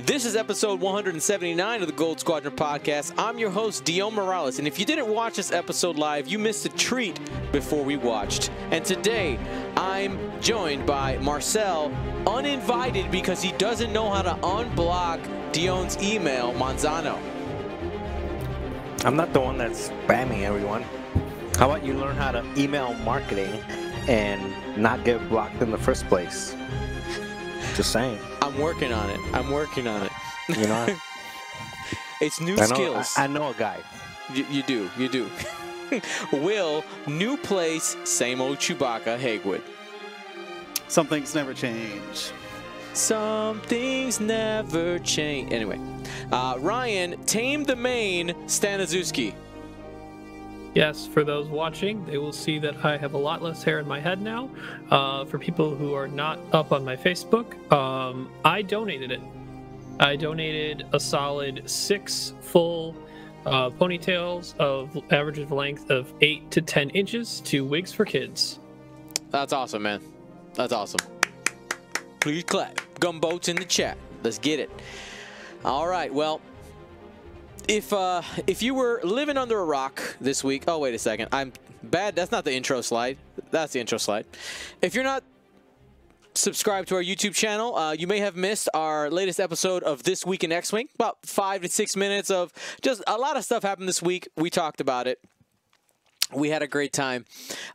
This is episode 179 of the Gold Squadron podcast. I'm your host, Dion Morales, and if you didn't watch this episode live, you missed a treat before we watched. And today, I'm joined by Marcel, uninvited because he doesn't know how to unblock Dion's email, Manzano. I'm not the one that's spamming everyone. How about you learn how to email marketing and not get blocked in the first place? Just saying. I'm working on it. You know? It's new skills. I know a guy. You do. Will, new place, same old Chewbacca, Hagewood. Some things never change. Some things never change. Anyway, Ryan, tame the mane, Staniszewski. Yes, for those watching, they will see that I have a lot less hair in my head now. For people who are not up on my Facebook, I donated it. I donated a solid 6 full ponytails of average length of 8 to 10 inches to Wigs for Kids. That's awesome, man. That's awesome. Please clap. Gumboats in the chat. Let's get it. All right, well, if you were living under a rock this week, oh, wait a second. I'm bad. That's not the intro slide. That's the intro slide. If you're not subscribed to our YouTube channel, you may have missed our latest episode of This Week in X-Wing. About 5 to 6 minutes of just a lot of stuff happened this week. We talked about it. We had a great time.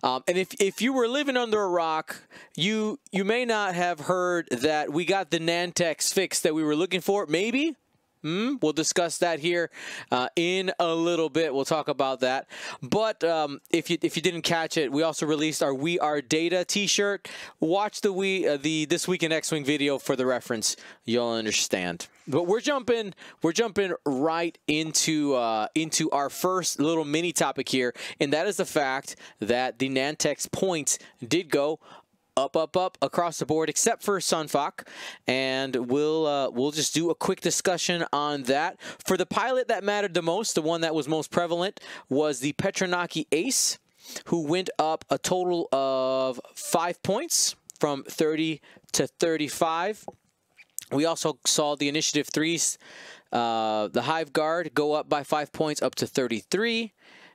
And if you were living under a rock, you may not have heard that we got the Nantex fix that we were looking for. Maybe. We'll discuss that here in a little bit. We'll talk about that. But if you didn't catch it, we also released our We Are Data T-shirt. Watch the This Week in X-Wing video for the reference. You'll understand. But we're jumping right into our first little mini topic here, and that is the fact that the Nantex points did go up across the board, except for Sunfuck, and we'll just do a quick discussion on that. For the pilot that mattered the most, the one that was most prevalent, was the Petronaki Ace, who went up a total of 5 points from 30 to 35. We also saw the Initiative 3s, the Hive Guard, go up by 5 points up to 33.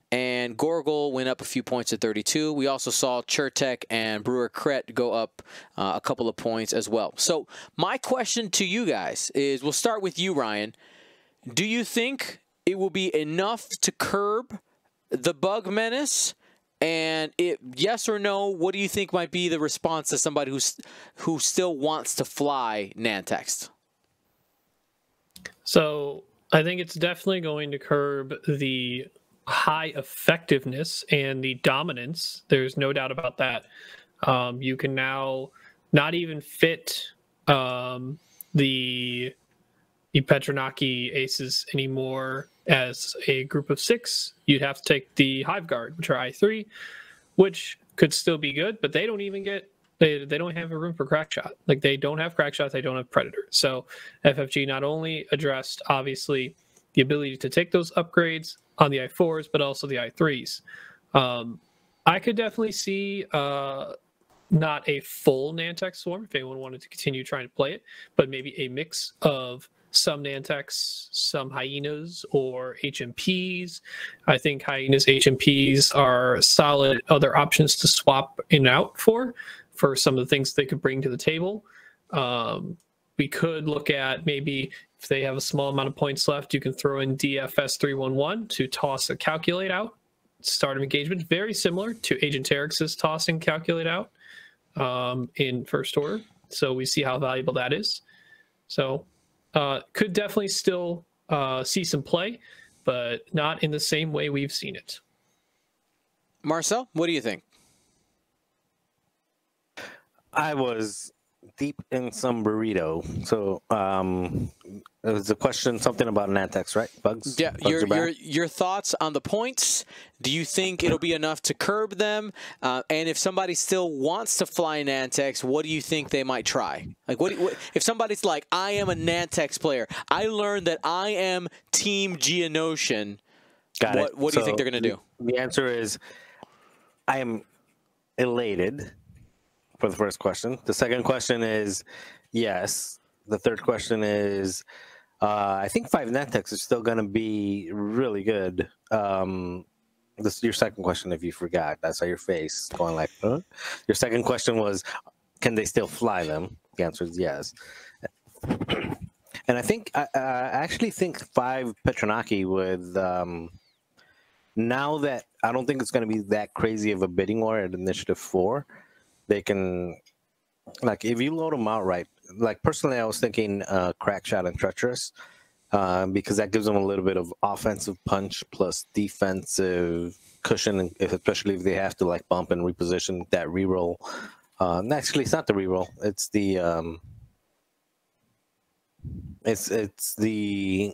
And Gorgol went up a few points to 32. We also saw Chertek and Brewer Kret go up a couple of points as well. So my question to you guys is, we'll start with you, Ryan. Do you think it will be enough to curb the bug menace? And yes or no, what do you think might be the response to somebody who still wants to fly Nantex? So I think it's definitely going to curb the high effectiveness and the dominance. There's no doubt about that. You can now not even fit the Petronaki Aces anymore as a group of 6. You'd have to take the Hive Guard, which are I3, which could still be good, but they don't even get they don't have a room for crack shot. Like, they don't have crack shots, they don't have Predator. So FFG not only addressed obviously the ability to take those upgrades on the I4s, but also the I3s. I could definitely see not a full Nantex swarm if anyone wanted to continue trying to play it, but maybe a mix of some Nantex, some Hyenas, or HMPs. I think Hyenas, HMPs are solid other options to swap in and out for some of the things they could bring to the table. We could look at maybe if they have a small amount of points left, you can throw in DFS 311 to toss a Calculate out. Start of engagement, very similar to Agent Terex's tossing Calculate out in First Order. So we see how valuable that is. So could definitely still see some play, but not in the same way we've seen it. Marcel, what do you think? I was deep in some burrito. So it was a question, something about Nantex, right? Bugs? Yeah, Bugs your thoughts on the points. Do you think it'll be enough to curb them? And if somebody still wants to fly Nantex, what do you think they might try? Like, what if somebody's like, I am a Nantex player. I learned that I am Team Geonosian. What do you think they're going to do? The answer is, I am elated for the first question. The second question is, yes, The third question is, I think 5 Nantex is still going to be really good. This is your second question, if you forgot. That's how your face going like, huh? Your second question was, can they still fly them? The answer is yes. And I think I actually think 5 Petronaki with now that I don't think it's going to be that crazy of a bidding war at Initiative 4. They can, like, if you load them out right. Like personally, I was thinking Crackshot and Treacherous because that gives them a little bit of offensive punch plus defensive cushion, especially if they have to like bump and reposition that reroll. Actually, it's not the reroll. It's the it's the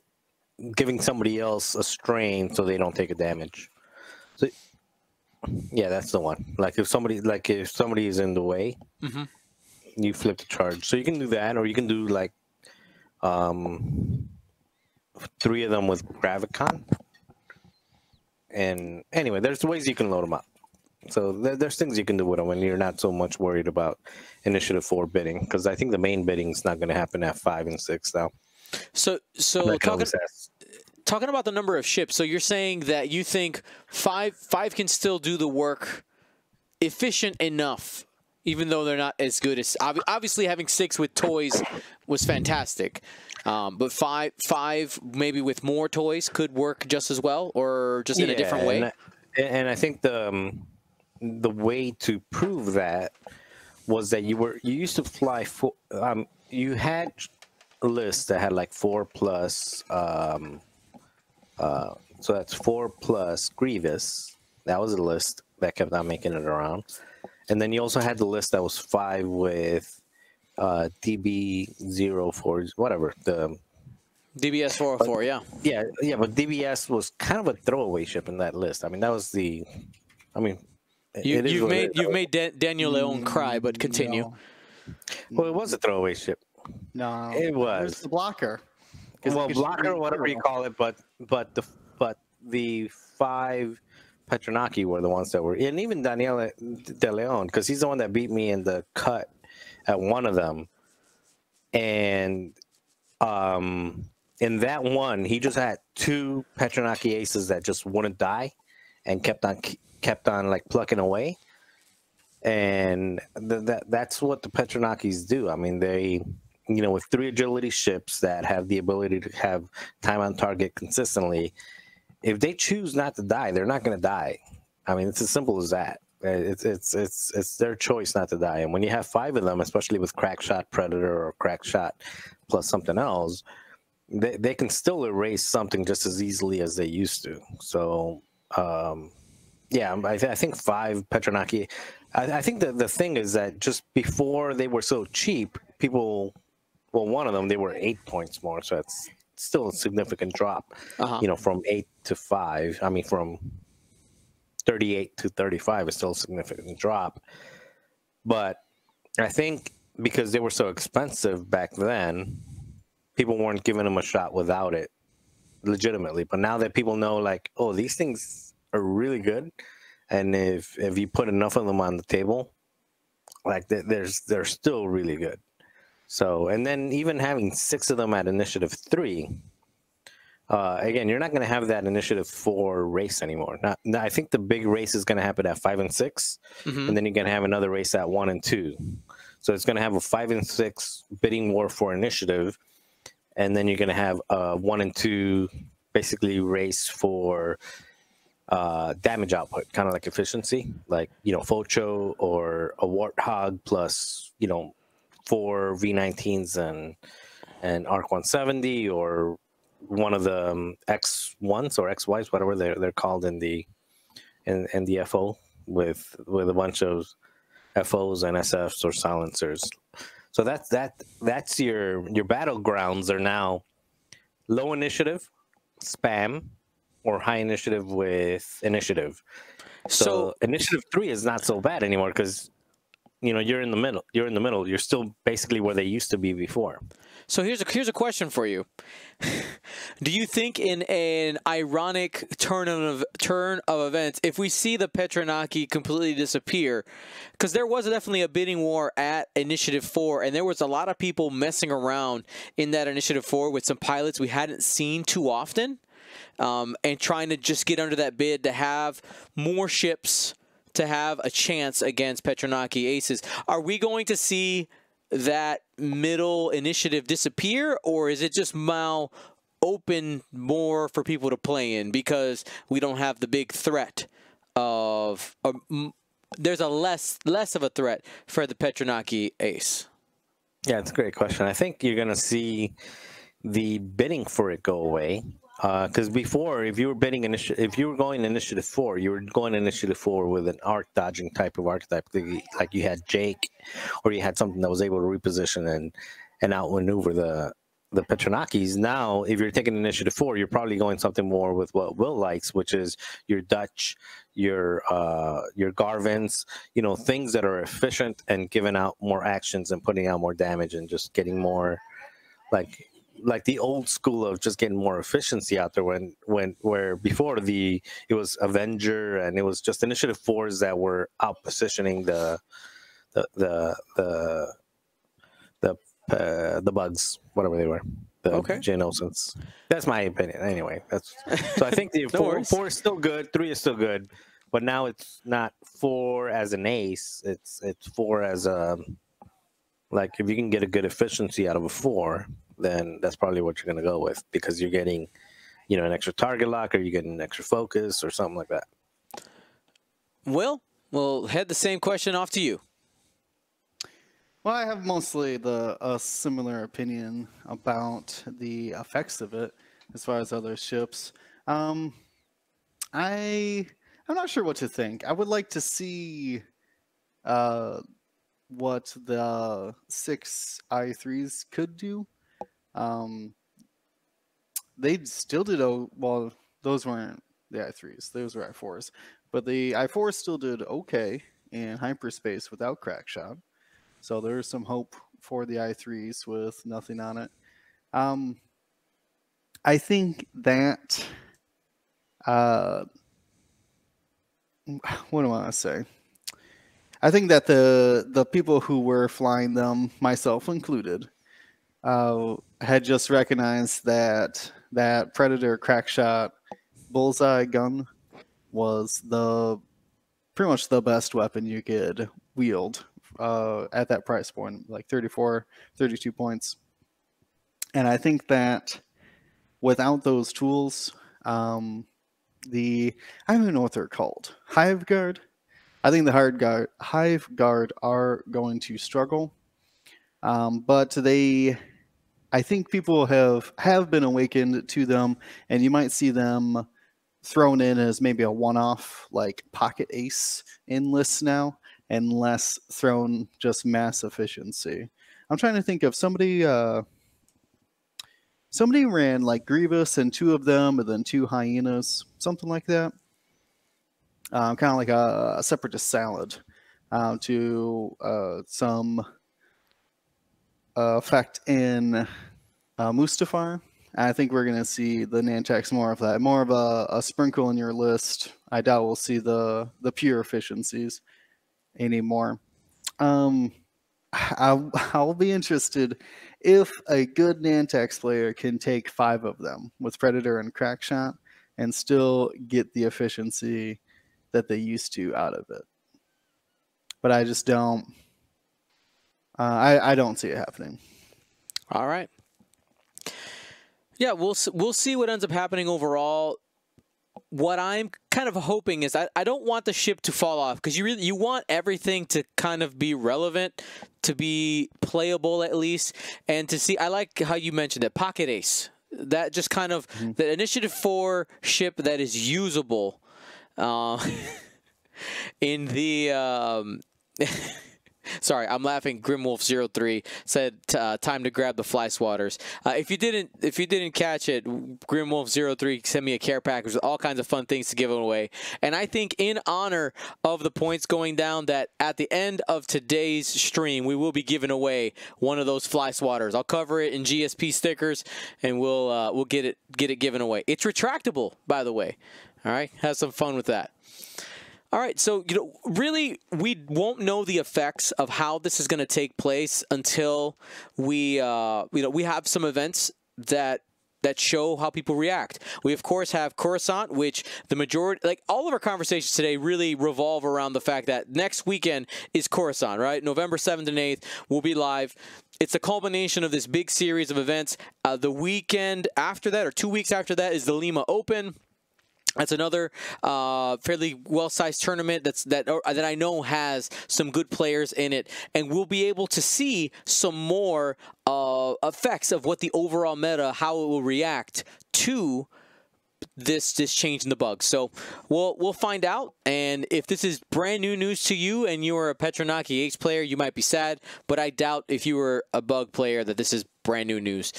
giving somebody else a strain so they don't take a damage. So yeah, that's the one. Like if somebody is in the way, you flip the charge. So you can do that, or you can do like 3 of them with Gravicon. And anyway, there's ways you can load them up. So there's things you can do with them when you're not so much worried about Initiative 4 bidding, because I think the main bidding is not going to happen at 5 and 6 now. So talking about the number of ships, so you're saying that you think five can still do the work efficient enough, even though they're not as good as obviously having 6 with toys was fantastic, but five maybe with more toys could work just as well, or just in a different way. And I think the way to prove that was that you used to fly you had a list that had like 4 plus so that's 4 plus Grievous. That was a list that kept on making it around. And then you also had the list that was 5 with DB04, whatever, the DBS 404, yeah, but DBS was kind of a throwaway ship in that list. I mean, that was the, I mean, you've made Daniel Leon cry, but continue. Well, it was a throwaway ship. No, it was. It was the blocker. Well, blocker, whatever you call it, but the 5 Petronaki were the ones that were, and even Daniel De Leon, because he's the one that beat me in the cut at one of them, and in that one, he just had 2 Petronaki aces that just wouldn't die, and kept on like plucking away, and that's what the Petronakis do. I mean, they, you know, with 3 agility ships that have the ability to have time on target consistently, if they choose not to die, they're not going to die. I mean, it's as simple as that. It's their choice not to die. And when you have 5 of them, especially with Crackshot Predator or Crackshot plus something else, they can still erase something just as easily as they used to. So, yeah, I think 5 Petronaki. I think the thing is that just before they were so cheap, people, well, one of them, they were 8 points more, so it's still a significant drop, you know, from 8 to 5. I mean, from 38 to 35 is still a significant drop. But I think because they were so expensive back then, people weren't giving them a shot without it legitimately. But now that people know, like, oh, these things are really good, and if you put enough of them on the table, like, they're still really good. So, and then even having 6 of them at Initiative 3, again, you're not going to have that Initiative 4 race anymore. I think the big race is going to happen at 5 and 6, and then you're going to have another race at 1 and 2. So it's going to have a 5 and 6 bidding war for Initiative, and then you're going to have a 1 and 2 basically race for damage output, kind of like efficiency, like, you know, Focho or a Warthog plus, you know, 4 V19s and ARC 170, or one of the X1s or XYs, whatever they're called in the FO, with a bunch of FOs and SFs or silencers. So that's your battlegrounds are now low initiative, spam, or high initiative with initiative. So Initiative 3 is not so bad anymore because, you know, you're in the middle. You're still basically where they used to be before. So here's a question for you. Do you think in an ironic turn of events, if we see the Petronaki completely disappear, because there was definitely a bidding war at Initiative 4, and there was a lot of people messing around in that Initiative 4 with some pilots we hadn't seen too often, and trying to just get under that bid to have more ships to have a chance against Petronaki aces. Are we going to see that middle initiative disappear, or is it just now open more for people to play in because we don't have the big threat of there's a less of a threat for the Petronaki ace? Yeah, it's a great question. I think you're going to see the bidding for it go away. Because before, if you were going Initiative 4, you were going Initiative 4 with an arc dodging type of archetype, like you had Jake, or you had something that was able to reposition and outmaneuver the Petronakis. Now, if you're taking Initiative 4, you're probably going something more with what Will likes, which is your Dutch, your Garvins, things that are efficient and giving out more actions and putting out more damage and just getting more like the old school of just getting more efficiency out there where before it was Avenger and it was just Initiative 4s that were out positioning the bugs, whatever they were, the Geonosians. That's my opinion anyway. So I think the four is still good, 3 is still good, but now it's not 4 as an ace, it's 4 as like if you can get a good efficiency out of a 4, then that's probably what you're going to go with, because you're getting, an extra target lock, or you're getting an extra focus or something like that. Will, we'll head the same question off to you. Well, I have mostly a similar opinion about the effects of it as far as other ships. I'm not sure what to think. I would like to see what the 6 I3s could do. They still did well. Those weren't the I3s; those were I4s. But the I4s still did okay in hyperspace without Crackshot. So there's some hope for the I3s with nothing on it. I think that what do I want to say? I think that the people who were flying them, myself included, had just recognized that Predator Crackshot Bullseye gun was pretty much the best weapon you could wield at that price point, like 34, 32 points. And I think that without those tools, I don't even know what they're called. Hive Guard? I think the Hive Guard are going to struggle. But I think people have been awakened to them, and you might see them thrown in as maybe a one-off, like pocket ace in lists now, and less thrown just mass efficiency. I'm trying to think of somebody ran like Grievous and 2 of them, and then 2 hyenas, something like that. Kind of like a Separatist salad to some effect in Mustafar. I think we're going to see the Nantex more of that, more of a sprinkle in your list. I doubt we'll see the pure efficiencies anymore. I'll be interested if a good Nantex player can take 5 of them with Predator and Crackshot and still get the efficiency that they used to out of it. But I just don't. I don't see it happening. All right. Yeah, we'll see what ends up happening overall. What I'm kind of hoping is I don't want the ship to fall off, because you want everything to kind of be relevant, to be playable at least, and to see. I like how you mentioned it, Pocket Ace. That just kind of the Initiative 4 ship that is usable in the Sorry, I'm laughing. Grimwolf03 said time to grab the fly swatters. If you didn't catch it, Grimwolf03 sent me a care package with all kinds of fun things to give away. And I think in honor of the points going down, that at the end of today's stream, we will be giving away one of those fly swatters. I'll cover it in GSP stickers, and we'll get it given away. It's retractable, by the way. All right, have some fun with that. All right, so really, we won't know the effects of how this is going to take place until we we have some events that show how people react. We of course have Coruscant, which the majority, like all of our conversations today, really revolve around the fact that next weekend is Coruscant, right? November 7th and 8th, we'll be live. It's a culmination of this big series of events. The weekend after that, or 2 weeks after that, is the Lima Open. That's another fairly well-sized tournament that I know has some good players in it, and we'll be able to see some more effects of what the overall meta, how it will react to this change in the bugs. So we'll find out, and if this is brand new news to you and you are a Petronaki Ace player, you might be sad, but I doubt if you were a bug player that this is brand new news.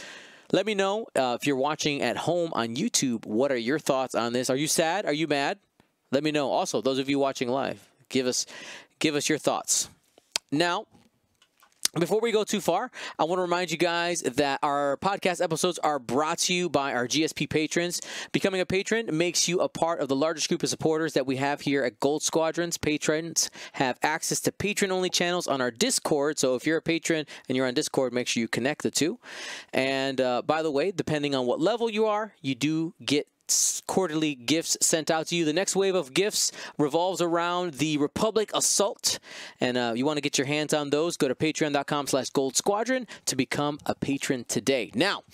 Let me know if you're watching at home on YouTube, what are your thoughts on this? Are you sad? Are you mad? Let me know. Also, those of you watching live, give us your thoughts. Now, before we go too far, I want to remind you guys that our podcast episodes are brought to you by our GSP patrons. Becoming a patron makes you a part of the largest group of supporters that we have here at Gold Squadrons. Patrons have access to patron-only channels on our Discord. So if you're a patron and you're on Discord, make sure you connect the two. And by the way, depending on what level you are, you do get quarterly gifts sent out to you. The next wave of gifts revolves around the Republic Assault, and you want to get your hands on those, go to patreon.com/Gold Squadron to become a patron today. Now,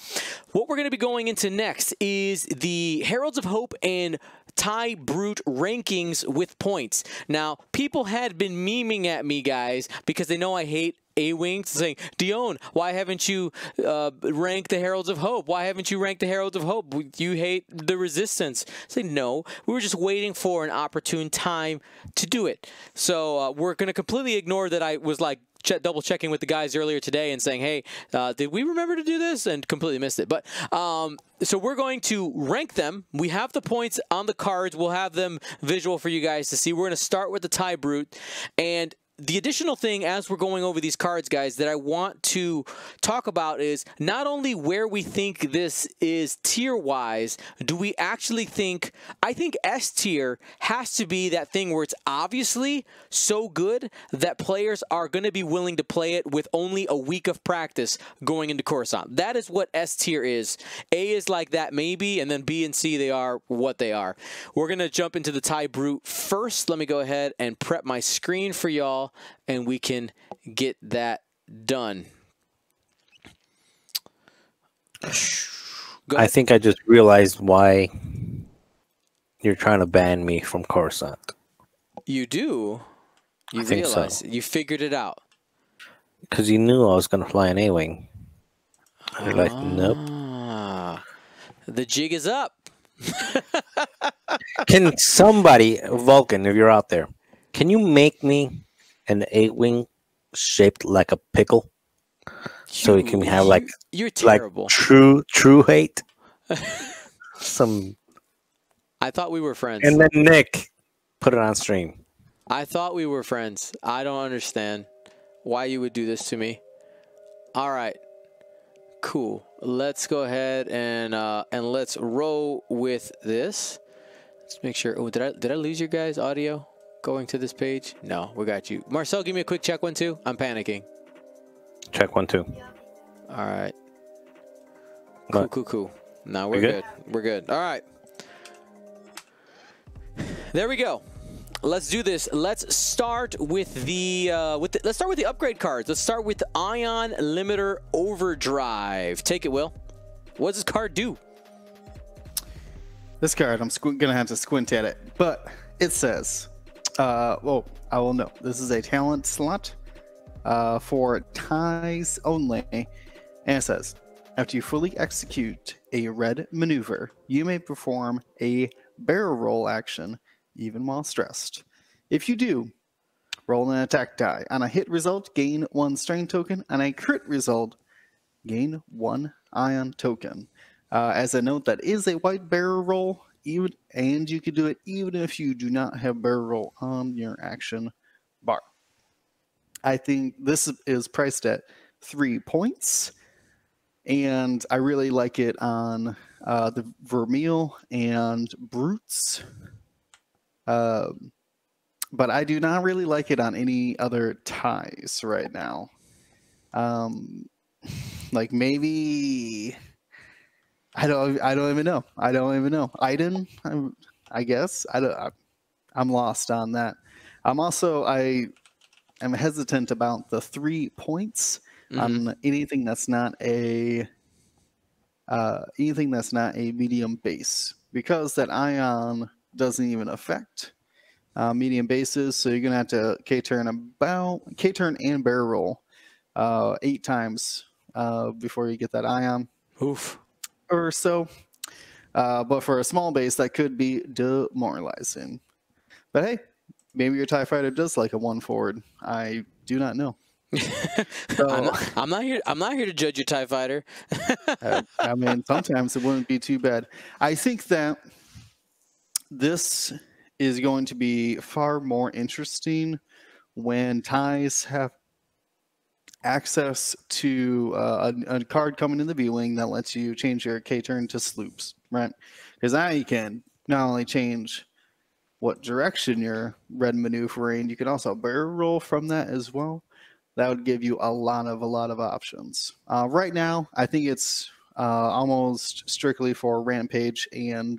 what we're going to be going into next is the Heralds of Hope and TIE Brute rankings with points. Now, people had been memeing at me, guys, because they know I hate A-Wings, saying, Dion, why haven't you ranked the Heralds of Hope? Why haven't you ranked the Heralds of Hope? You hate the Resistance. I say, no, we were just waiting for an opportune time to do it. So we're going to completely ignore that I was like double checking with the guys earlier today and saying, hey, did we remember to do this? And completely missed it. But so we're going to rank them. We have the points on the cards. We'll have them visual for you guys to see. We're going to start with the TIE Brute. And the additional thing as we're going over these cards, guys, that I want to talk about is not only where we think this is tier-wise, do we actually think, I think S tier has to be that thing where it's obviously so good that players are going to be willing to play it with only a week of practice going into Coruscant. That is what S tier is. A is like that maybe, and then B and C, they are what they are. We're going to jump into the TIE Brute first. Let me go ahead and prep my screen for y'all, and we can get that done. I think I just realized why you're trying to ban me from Coruscant. You do? You I think realize so. you figured it out. Because you knew I was going to fly an A-Wing. You're like, nope. The jig is up. Can somebody, Vulcan, if you're out there, can you make me an A-Wing shaped like a pickle? So we can have like you're terrible. Like true hate. Some. I thought we were friends. And then Nick put it on stream. I thought we were friends. I don't understand why you would do this to me. All right. Cool. Let's go ahead and let's roll with this. Let's make sure. Oh, did I lose your guys' audio going to this page? No, we got you. Marcel, give me a quick check 1 2. I'm panicking. Check 1 2. All right. Cool. Now we're good. We're good. All right. There we go. Let's do this. Let's start with the let's start with the upgrade cards. Let's start with the Ion Limiter Overdrive. Take it, Will. What does this card do? This card, I'm gonna have to squint at it, but it says, well, I will know. This is a talent slot for ties only, and it says, after you fully execute a red maneuver, you may perform a barrel roll action even while stressed. If you do, Roll an attack die. On a hit result, gain 1 strain token. On a crit result, gain 1 ion token. As a note, that is a white barrel roll, and you can do it even if you do not have barrel roll on your action bar. I think this is priced at 3 points, and I really like it on the Vermeil and Brutes. But I do not really like it on any other ties right now. Like maybe I don't even know. Iden, I guess. I'm lost on that. I am hesitant about the 3 points on anything that's not a medium base, because that ion doesn't even affect medium bases. So you're gonna have to K-turn and barrel roll 8 times before you get that ion. Oof. Or so. But for a small base, that could be demoralizing. But hey, maybe your TIE fighter does like a 1 forward. I do not know. So, I'm not here to judge your TIE fighter. I mean, sometimes it wouldn't be too bad. I think that this is going to be far more interesting when ties have access to a card coming in the B-Wing that lets you change your K-turn to sloops, right? Because now you can not only change what direction you're red maneuvering, you can also barrel roll from that as well. That would give you a lot of options. Right now, I think it's almost strictly for Rampage and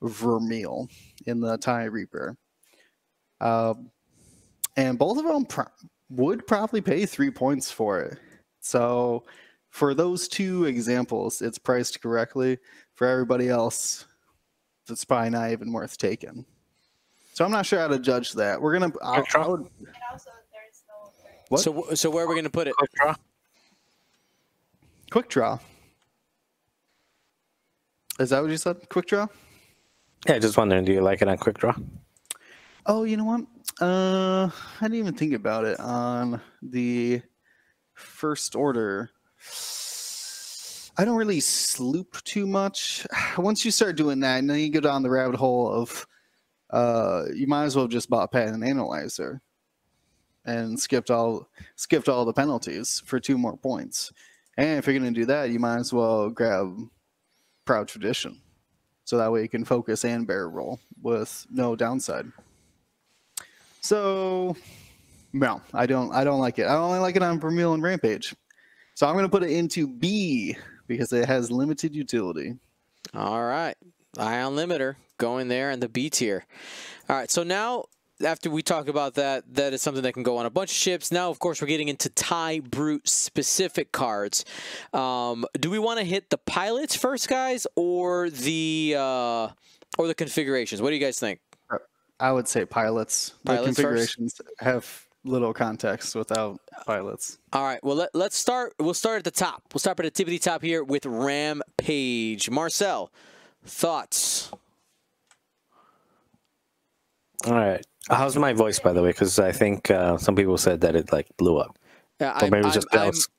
Vermeil in the TIE Reaper. And both of them would probably pay 3 points for it. So for those 2 examples, it's priced correctly. For everybody else, it's probably not even worth taking. So I'm not sure how to judge that. We're gonna. What? So where are we gonna put it? Quick draw. Quick draw. Is that what you said? Quick draw? Yeah, just wondering, do you like it on quick draw? Oh, you know what? I didn't even think about it on the first order. I don't really sloop too much. Once you start doing that, and then you go down the rabbit hole of you might as well have just bought Patent Analyzer and skipped all the penalties for 2 more points. And if you're going to do that, you might as well grab Proud Tradition, so that way you can focus and barrel roll with no downside. So, no, I don't like it. I only like it on Vermeil and Rampage. So I'm going to put it into B because it has limited utility. All right. Ion Limiter going there in the B tier. All right, so now after we talk about that is something that can go on a bunch of ships. Now, of course, we're getting into TIE Brute specific cards. Do we want to hit the pilots first, guys, or the configurations? What do you guys think? I would say pilots. The configurations have little context without pilots. All right. Well, let's start. We'll start at the top. We'll start at the tippity top here with Rampage. Marcel, thoughts? All right. How's my voice, by the way? Because I think some people said that it like blew up. Yeah,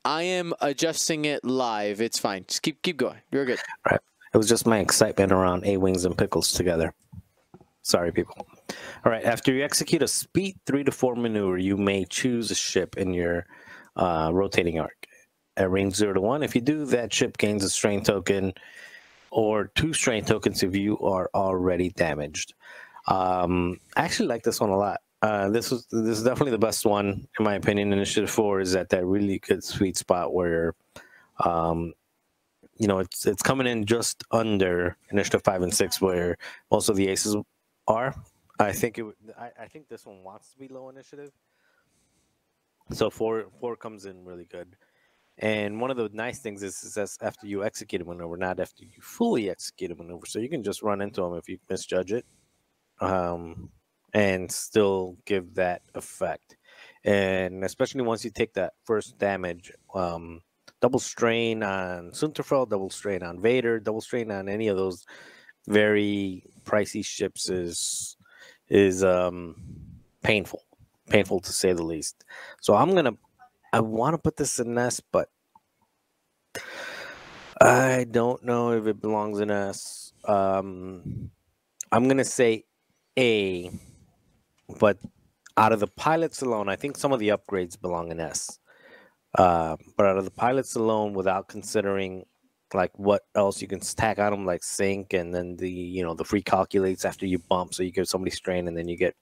I am adjusting it live. It's fine. Just keep going. You're good. Right. It was just my excitement around A-Wings and Pickles together. Sorry, people. All right. After you execute a speed 3 to 4 maneuver, you may choose a ship in your rotating arc. At range 0 to 1, if you do, that ship gains a strain token or 2 strain tokens if you are already damaged. I actually like this one a lot. This is definitely the best one, in my opinion. Initiative 4 is at that really good sweet spot where, it's coming in just under Initiative 5 and 6, where most of the aces are. I think this one wants to be low initiative, so 4 comes in really good. And one of the nice things is that's after you execute a maneuver, not after you fully execute a maneuver. So you can just run into them if you misjudge it. And still give that effect. And especially once you take that first damage, double strain on Sunterfell, double strain on Vader, double strain on any of those very pricey ships is painful painful to say the least. So I want to put this in S, but I don't know if it belongs in S. I'm gonna say A, but out of the pilots alone, I think some of the upgrades belong in S. But out of the pilots alone, without considering like what else you can stack on them, like sync, and then the free calculates after you bump, so you give somebody strain, and then you get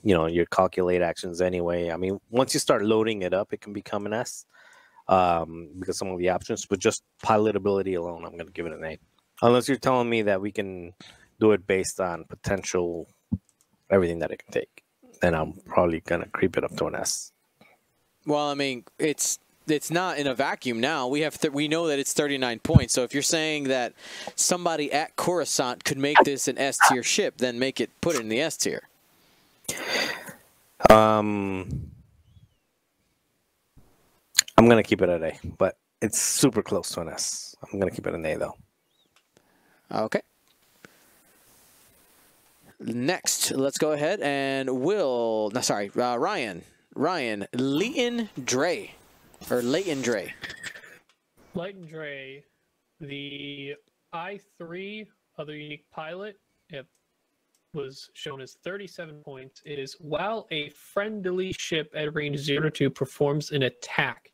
your calculate actions anyway. I mean, once you start loading it up, it can become an S because some of the options, but just pilotability alone, I'm going to give it an A. Unless you're telling me that we can do it based on potential, everything that it can take, then I'm probably going to creep it up to an S. Well, I mean, it's not in a vacuum now. We know that it's 39 points. So if you're saying that somebody at Coruscant could make this an S tier ship, then put it in the S tier. I'm gonna keep it at A, but it's super close to an S. I'm gonna keep it an A though. Okay. Next, let's go ahead and Ryan, Leighton Dre. Or Leighton Dre. Leighton Dre, the I3 other unique pilot, it was shown as 37 points. It is while a friendly ship at range 0-2 performs an attack.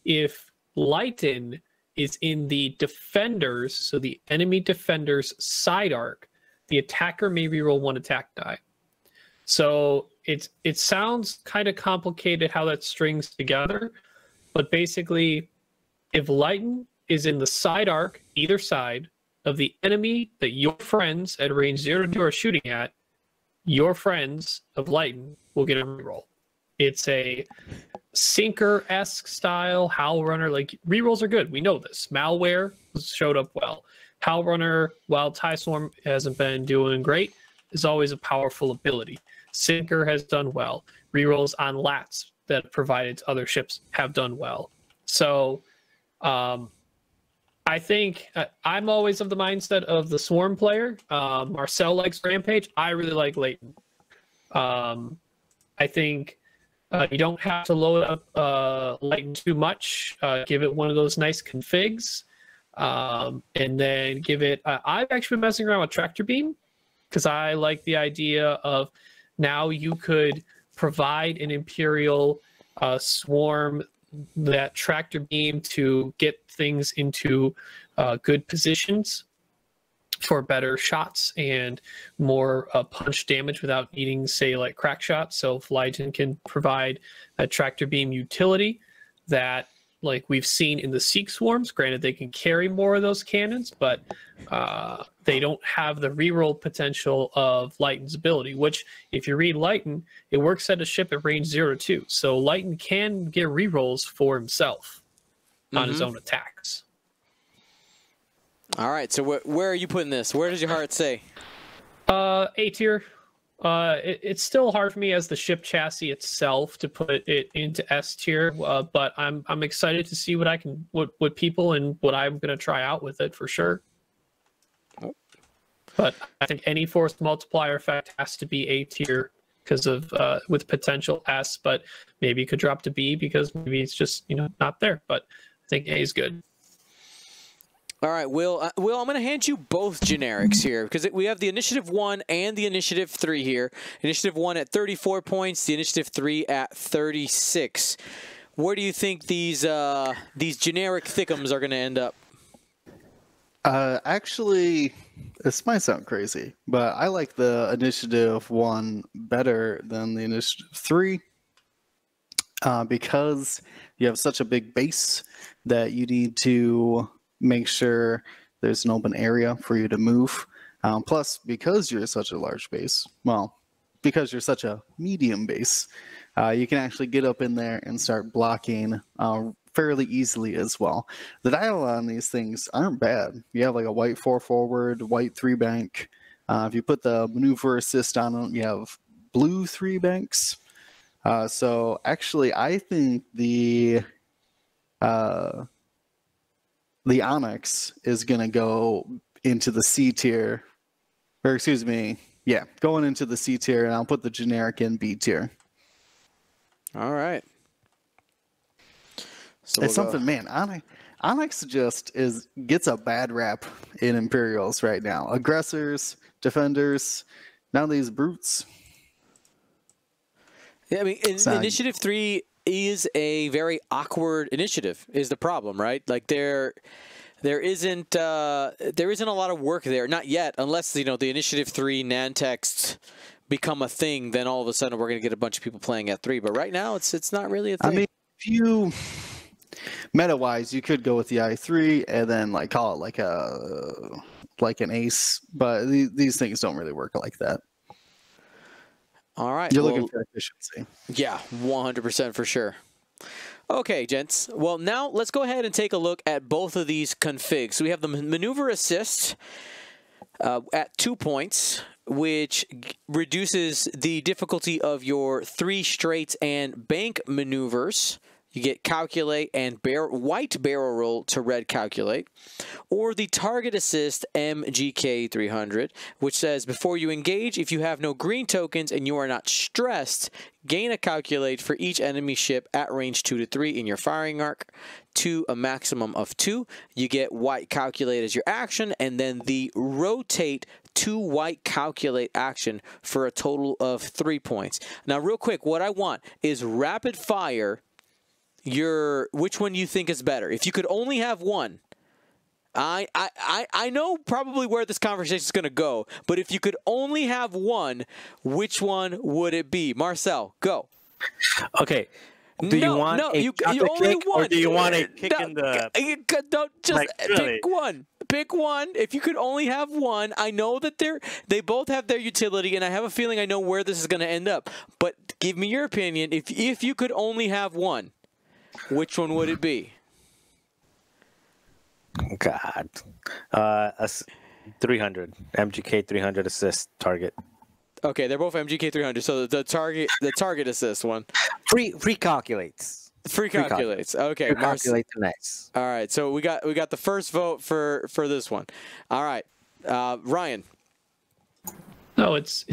If Leighton is in the defenders, so the enemy defender's side arc, the attacker may reroll 1 attack die. So it sounds kind of complicated how that strings together. But basically, if Leighton is in the side arc, either side, of the enemy that your friends at range 0-2 are shooting at, your friends of Leighton will get a reroll. It's a Sinker-esque style, Howl Runner. Like, rerolls are good. We know this. Malware showed up well. Howl Runner, while TIE Swarm hasn't been doing great, is always a powerful ability. Sinker has done well. Rerolls on Lats that provided to other ships have done well. So I think I'm always of the mindset of the Swarm player. Marcel likes Rampage. I really like Leighton. I think you don't have to load up Leighton too much. Give it one of those nice configs. And then give it... I've actually been messing around with Tractor Beam because I like the idea of now you could provide an Imperial Swarm that Tractor Beam to get things into good positions for better shots and more punch damage without needing, say, like crack shots. So if Leighton can provide a Tractor Beam utility that, like we've seen in the Seek Swarms, granted they can carry more of those cannons, but they don't have the reroll potential of Leighton's ability, which if you read Leighton, it works at a ship at range 0-2. So Leighton can get rerolls for himself on his own attacks. All right, so where are you putting this? Where does your heart say? A tier. It's still hard for me as the ship chassis itself to put it into S tier, but I'm excited to see what people and what I'm going to try out with it for sure. But I think any force multiplier effect has to be A tier because of with potential S, but maybe it could drop to B because maybe it's just not there. But I think A is good. All right, Will, I'm going to hand you both generics here because we have the Initiative 1 and the Initiative 3 here. Initiative 1 at 34 points, the Initiative 3 at 36. Where do you think these generic thickums are going to end up? Actually, this might sound crazy, but I like the Initiative 1 better than the Initiative 3 because you have such a big base that you need to make sure there's an open area for you to move. Plus, because you're such a large base, well, because you're such a medium base, you can actually get up in there and start blocking fairly easily as well. The dial on these things aren't bad. You have like a white 4 forward, white 3 bank. If you put the maneuver assist on them, you have blue 3 banks. So actually, I think the Onyx is going to go into the C tier, or excuse me, yeah, going into the C tier, and I'll put the generic in B tier. All right. So It's we'll go- something, man. Onyx just gets a bad rap in Imperials right now. Aggressors, defenders, none of these brutes. Yeah, I mean, Initiative 3 is a very awkward initiative. Is the problem, right? Like there isn't a lot of work there, not yet, unless the Initiative 3 Nantex become a thing. Then all of a sudden we're going to get a bunch of people playing at 3. But right now it's not really a thing. I mean, if you meta-wise, you could go with the I3 and then like call it like an ace, but these things don't really work like that. All right, You're looking for efficiency. Yeah, 100% for sure. Okay, gents. Well, now let's go ahead and take a look at both of these configs. So we have the maneuver assist at 2 points, which reduces the difficulty of your 3 straights and bank maneuvers. You get calculate and white barrel roll to red calculate. Or the target assist MGK 300, which says before you engage, if you have no green tokens and you are not stressed, gain a calculate for each enemy ship at range 2 to 3 in your firing arc to a maximum of 2. You get white calculate as your action, and then the rotate 2 white calculate action for a total of 3 points. Now, real quick, what I want is rapid fire which one you think is better. If you could only have one, I know probably where this conversation is going to go, but if you could only have one, which one would it be? Marcel, go. Okay. Do you want a chocolate cake, or do you want a kick in the... Don't just pick one. Pick one. If you could only have one, I know that they both have their utility, and I have a feeling I know where this is going to end up. But give me your opinion. If you could only have one, which one would it be? God. 300. MGK 300 assist target. Okay, they're both MGK 300. So the target assist one. Free calculates. Free calculates. Okay. Free calculates nice. All right. So we got the first vote for this one. All right. Ryan. No, it's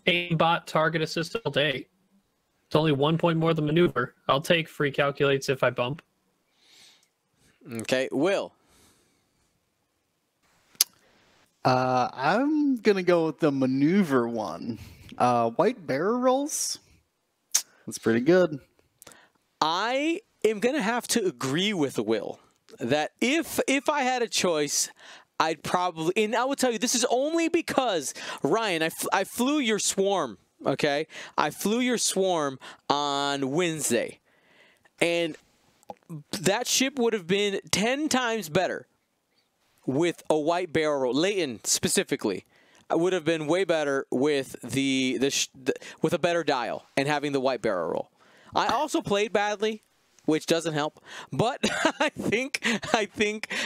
aimbot target assist all day. It's only 1 point more than maneuver. I'll take free calculates if I bump. Okay, Will. I'm gonna go with the maneuver one. White barrel rolls. That's pretty good. I am gonna have to agree with Will that if I had a choice, I'd probably, and I will tell you, this is only because Ryan, I flew your swarm. Okay, I flew your swarm on Wednesday, and that ship would have been 10 times better with a white barrel roll. Leighton specifically would have been way better with with a better dial and having the white barrel roll. I also played badly, which doesn't help, but I think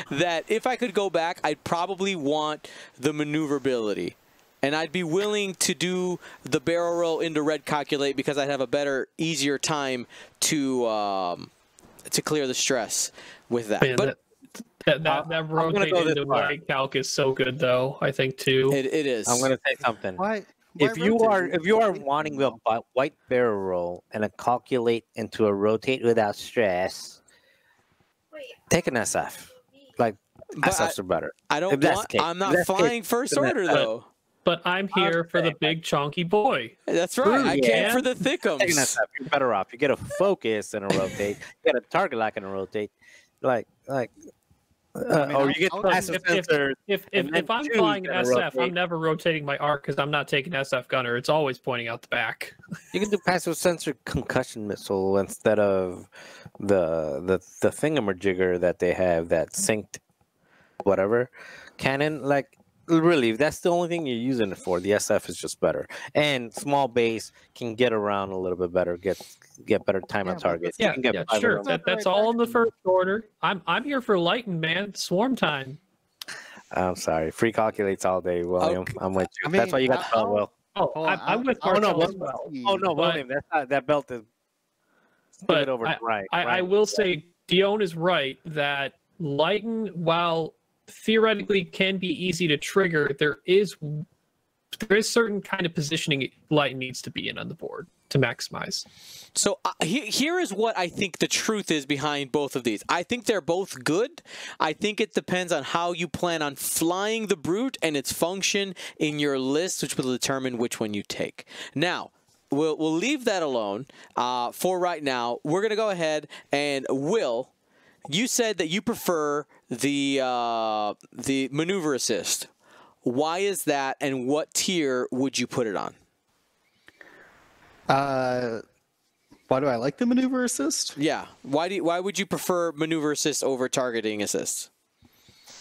that if I could go back, I'd probably want the maneuverability. And I'd be willing to do the barrel roll into red calculate because I'd have a better, easier time to clear the stress with that. Man, but that rotate into white calc is so good, though. I think too. It is. I'm gonna say something. Why If you are wanting the white barrel roll and a calculate into a rotate without stress, take an SF. Like SFs are better. I'm not flying first order though. But I'm here for the big chonky boy. That's right. I came for the thickums. You're better off. You get a focus and a rotate. You get a target lock and a rotate. Or you get passive sensors. If I'm flying an SF, I'm never rotating my arc because I'm not taking SF gunner. It's always pointing out the back. You can do passive sensor concussion missile instead of the thingamajigger that they have that synced whatever cannon. Like, really, that's the only thing you're using it for. The SF is just better, and small base can get around a little bit better, get better time on target. Yeah, sure. That's all in the first order. I'm here for Lighten, man. Swarm time. I'm sorry. Free calculates all day, William. Okay. I'm with you. I mean, that's why you got the belt, Will. I'm with Marcel as well. Oh no, William, that's not, that belt is. But over to Ryan. I will say Dion is right that Lighten, while theoretically can be easy to trigger, there is there is certain kind of positioning light needs to be in on the board to maximize. So here is what I think the truth is behind both of these. I think they're both good. I think it depends on how you plan on flying the Brute and its function in your list, which will determine which one you take. Now, we'll leave that alone for right now. We're going to go ahead and Will, you said that you prefer the maneuver assist. Why is that, and what tier would you put it on? Why do I like the maneuver assist? Yeah. Why would you prefer maneuver assist over targeting assist?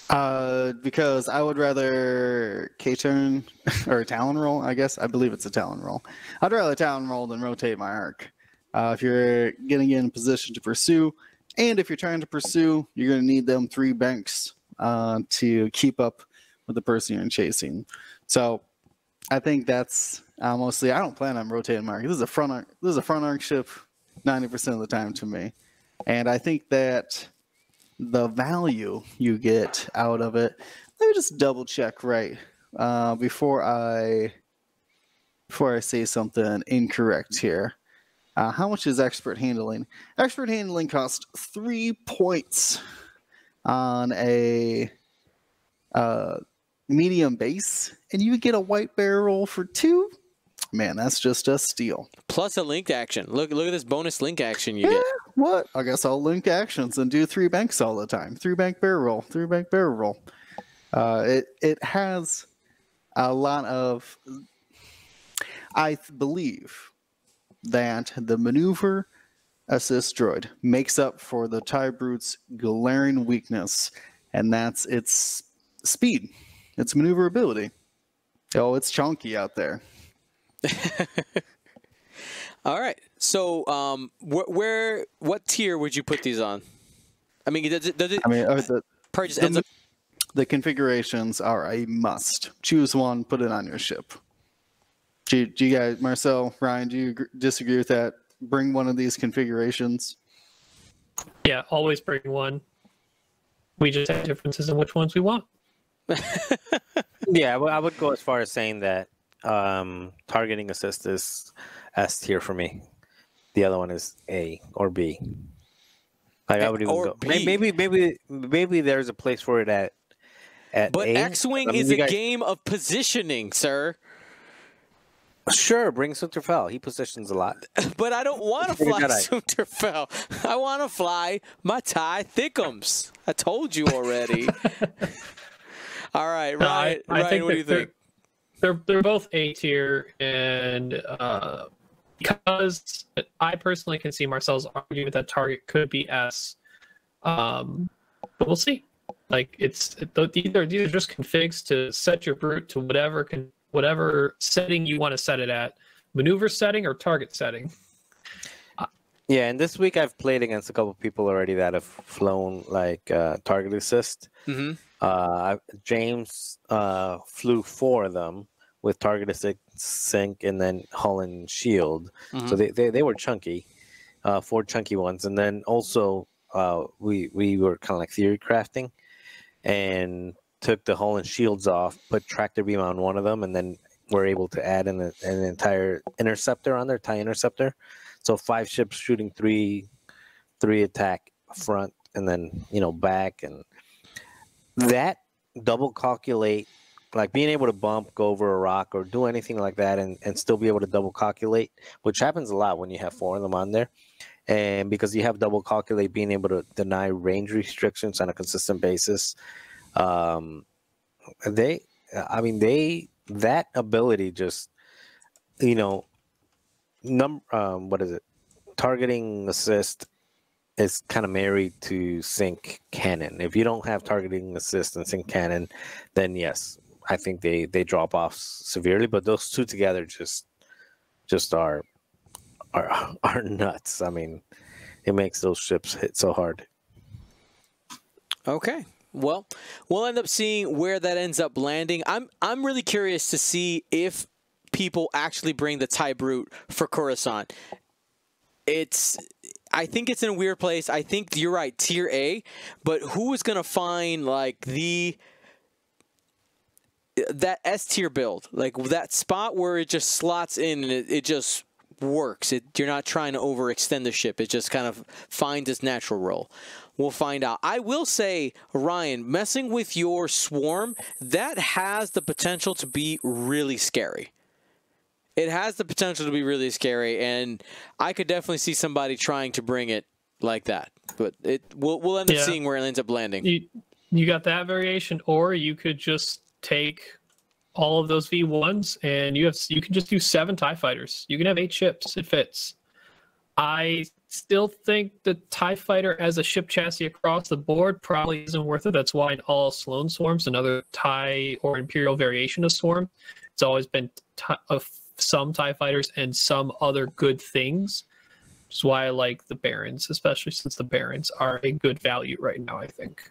Because I would rather K-turn or Talon roll, I guess. I believe it's a Talon roll. I'd rather Talon roll than rotate my arc. If you're getting in position to pursue, and if you're trying to pursue, you're going to need them 3 banks to keep up with the person you're chasing. So I think that's mostly. I don't plan on rotating my arc. This is a front arc ship 90% of the time to me, and I think that the value you get out of it. Let me just double check before I say something incorrect here. How much is expert handling? Expert handling costs 3 points on a medium base, and you get a white barrel for 2. Man, that's just a steal. Plus a link action. Look at this bonus link action you get. What? I guess I'll link actions and do 3 banks all the time. 3 bank barrel roll. 3 bank barrel roll. It has a lot of. I believe that the maneuver assist droid makes up for the TIE Brute's glaring weakness, and that's its speed, its maneuverability. Oh, it's chunky out there. All right. So, what tier would you put these on? I mean, does it purchase ends up? The configurations are a must. Choose one, put it on your ship. Do you guys, Marcel, Ryan, do you disagree with that? Bring one of these configurations. Yeah, always bring one. We just have differences in which ones we want. Yeah, I would go as far as saying that targeting assist is S tier for me. The other one is A or B. Like, I would even go. Maybe there's a place for it at But A. X-Wing is a game of positioning, sir. Sure, bring Sunterfell. He positions a lot. But I don't want to fly Sunterfell. I want to fly my TIE Thickums. I told you already. All right, Ryan, Ryan, what do you think? They're both A tier, and because I personally can see Marcel's argument that target could be S, but we'll see. Like these are just configs to set your brute to whatever setting you want to set it at, maneuver setting or target setting. Yeah, and this week I've played against a couple of people already that have flown like target assist. Mm-hmm. James flew 4 of them with target assist, sync, and then hull and shield. Mm-hmm. So they were chunky, 4 chunky ones. And then also we were kind of like theory crafting and took the hull and shields off, put tractor beam on one of them, and then we're able to add an entire interceptor on there, TIE interceptor. So 5 ships shooting 3 attack front, and then back, and that double calculate, like being able to bump, go over a rock, or do anything like that, and still be able to double calculate, which happens a lot when you have 4 of them on there. And because you have double calculate, being able to deny range restrictions on a consistent basis, that ability just, what is it? Targeting assist is kind of married to sync cannon. If you don't have targeting assist and sync cannon, then yes, I think they drop off severely. But those two together just are nuts. I mean, it makes those ships hit so hard. Okay. Well, we'll end up seeing where that ends up landing. I'm really curious to see if people actually bring the TIE Brute for Coruscant. I think it's in a weird place. I think you're right, tier A, but who is going to find like the that S tier build, like that spot where it just slots in and it just works. You're not trying to overextend the ship. It just kind of finds its natural role. We'll find out. I will say, Ryan, messing with your swarm, that has the potential to be really scary. It has the potential to be really scary, and I could definitely see somebody trying to bring it like that. But we'll end up seeing where it ends up landing. You got that variation, or you could just take all of those V1s and you can just do 7 TIE fighters. You can have 8 ships. It fits. I still think the TIE fighter as a ship chassis across the board probably isn't worth it. That's why in all Sloan swarms, another TIE or Imperial variation of swarm, it's always been some TIE fighters and some other good things. Which is why I like the Barons, especially since the Barons are a good value right now, I think.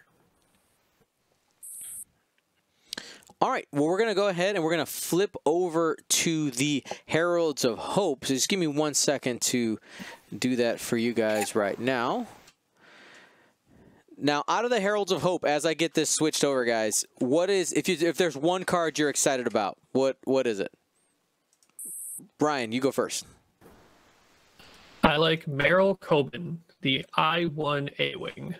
All right, well, we're going to go ahead and we're going to flip over to the Heralds of Hope. So just give me 1 second to do that for you guys right now. Now, out of the Heralds of Hope, as I get this switched over, guys, what is, if there's one card you're excited about, what is it? Brian, you go first. I like Meryl Coben, the I-1 A-Wing.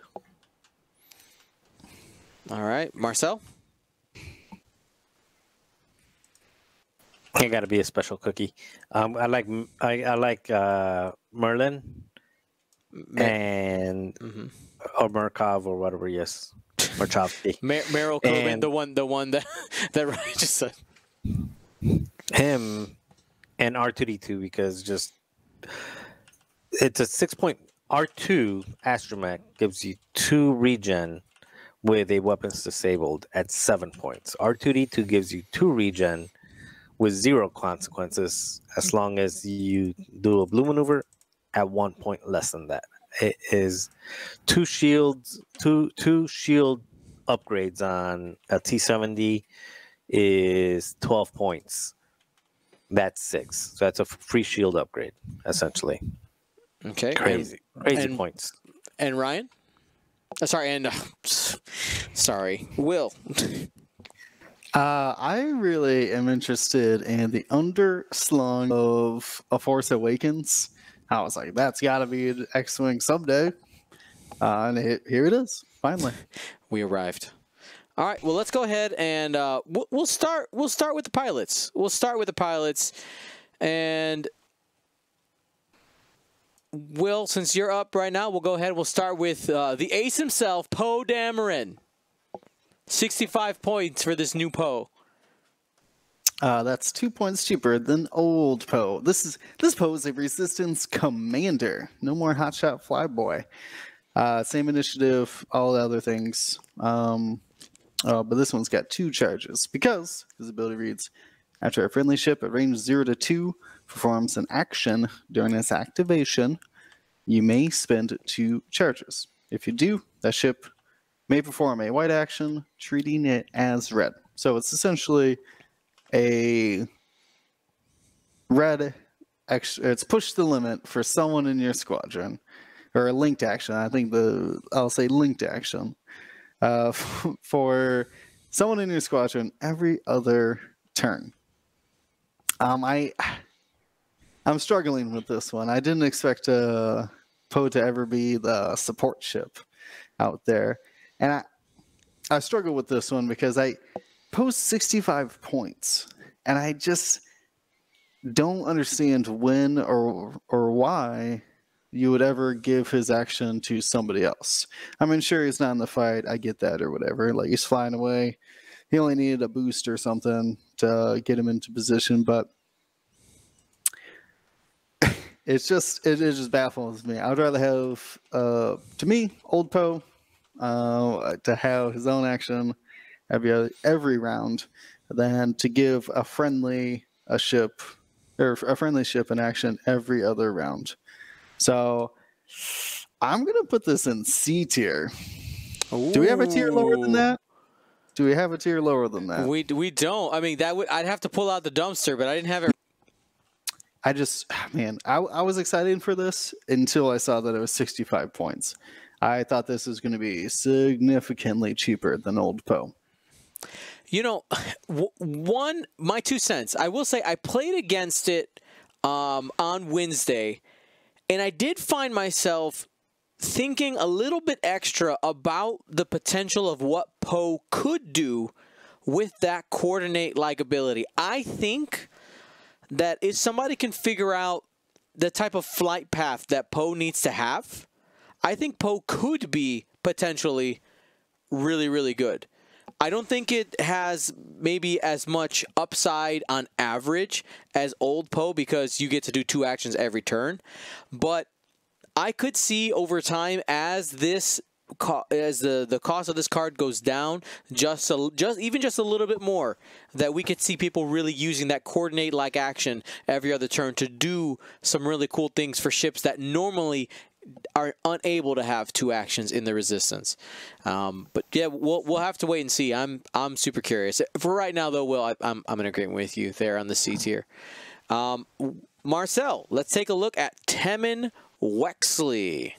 All right, Marcel? It got to be a special cookie. I like Merlin and or Murkov or whatever. Yes, Murchovsky. Meryl Coben, the one that Ryan just said. Him and R2D2 because just it's a 6-point R2 Astromech gives you 2 regen with a weapons disabled at 7 points. R2D2 gives you 2 regen with 0 consequences as long as you do a blue maneuver at 1 point less than that. It is 2 shields, two shield upgrades on a T70 is 12 points. That's 6. So that's a free shield upgrade, essentially. Okay. Crazy points. And Ryan? Sorry, Will. I really am interested in the underslung of A Force Awakens. I was like, that's got to be an X-Wing someday. And here it is, finally. We arrived. All right, well, let's go ahead and we'll start with the pilots. We'll start with the pilots. And Will, since you're up right now, we'll go ahead. We'll start with the ace himself, Poe Dameron. 65 points for this new Poe. That's 2 points cheaper than old Poe. This Poe is a Resistance Commander. No more Hotshot Flyboy. Same initiative, all the other things. But this one's got 2 charges because his ability reads: after a friendly ship at range 0 to 2 performs an action during its activation, you may spend 2 charges. If you do, that ship may perform a white action, treating it as red. So it's essentially a red, it's push the limit for someone in your squadron, or a linked action. I think I'll say linked action for someone in your squadron every other turn. I'm struggling with this one. I didn't expect Poe to ever be the support ship out there. And I struggle with this one because I post 65 points, and I just don't understand when or why you would ever give his action to somebody else. I mean, sure, he's not in the fight. I get that or whatever. Like, he's flying away. He only needed a boost or something to get him into position, but it just baffles me. I would rather have, to me, old Poe, to have his own action every round than to give a friendly ship in action every other round. So I'm gonna put this in C tier. Ooh. Do we have a tier lower than that? We don't. I mean, I'd have to pull out the dumpster, but I didn't have it. I was excited for this until I saw that it was 65 points. I thought this was going to be significantly cheaper than old Poe. You know, my 2 cents. I will say I played against it on Wednesday, and I did find myself thinking a little bit extra about the potential of what Poe could do with that coordinate-like ability. I think that if somebody can figure out the type of flight path that Poe needs to have, I think Poe could be potentially really, really good. I don't think it has maybe as much upside on average as old Poe because you get to do 2 actions every turn. But I could see over time as the cost of this card goes down just a little bit more, that we could see people really using that coordinate like action every other turn to do some really cool things for ships that normally are unable to have 2 actions in the resistance. But yeah, we'll have to wait and see. I'm super curious. For right now though, Will, I'm in agreement with you there on the C tier. Marcel, let's take a look at Temmin Wexley.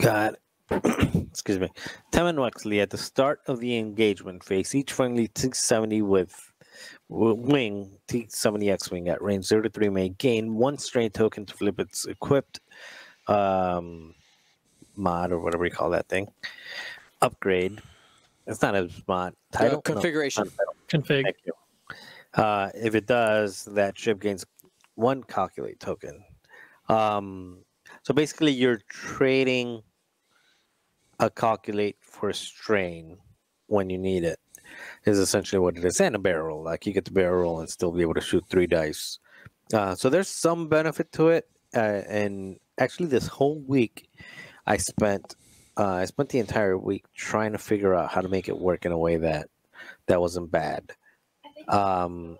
God, excuse me. Temmin Wexley, at the start of the engagement phase, each friendly T-70 with wing, T-70 X-Wing at range 0 to 3 may gain 1 strain token to flip its equipped mod, or whatever you call that thing. Upgrade. It's not a mod. Title? Configuration. No, title. Config. Thank you. If it does, that ship gains 1 calculate token. So basically, you're trading a calculate for a strain when you need it. Is essentially what it is, and a barrel roll. Like you get the barrel roll and still be able to shoot 3 dice. So there's some benefit to it. And actually, this whole week, I spent the entire week trying to figure out how to make it work in a way that wasn't bad. And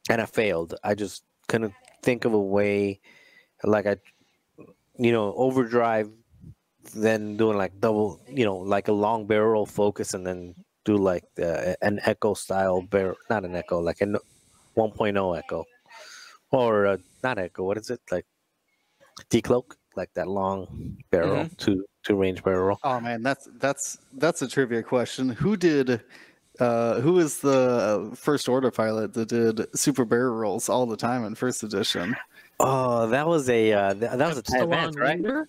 I failed. I just couldn't think of a way. Like overdrive, then doing like double, like a long barrel roll focus, and then do like an echo style barrel, not an echo, like a 1.0 echo, or not echo. What is it, like decloak, like that long barrel, two range barrel roll? Oh man, that's a trivia question. Who is the first order pilot that did super barrel rolls all the time in first edition? Oh, that was a TIE Advance, right? Leader?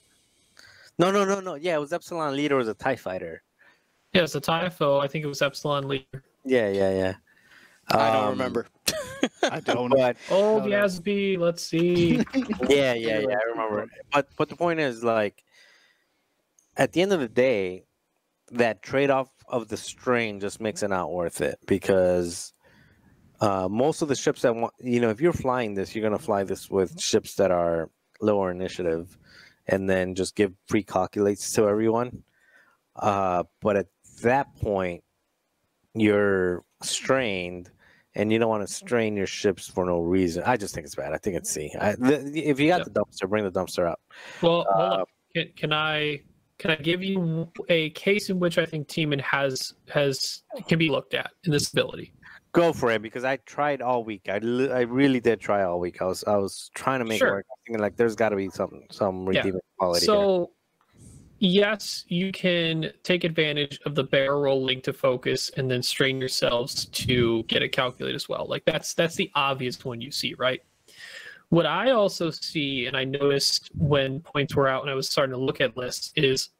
No. Yeah, it was Epsilon Leader. Was a TIE fighter. Yeah, it's a TIFO. I think it was Epsilon Leader. Yeah. I don't remember. I don't know. But Oh, Yasby, let's see. yeah, I remember. But the point is, like, at the end of the day, that trade-off of the strain just makes it not worth it, because most of the ships that want, if you're flying this, you're going to fly this with ships that are lower initiative, and then just give pre-calculates to everyone. But at that point, you're strained, and you don't want to strain your ships for no reason. I just think it's bad. I think it's C. If you got the dumpster, bring the dumpster out. Well, hold on. Can I give you a case in which I think Teeman can be looked at in this ability? Go for it, because I tried all week. I really did try all week. I was trying to make it work. I was thinking like there's got to be some redeeming quality. So yes, you can take advantage of the barrel roll link to focus and then strain yourselves to get a calculate as well. Like that's the obvious one you see, right? What I also see, and I noticed when points were out and I was starting to look at lists, is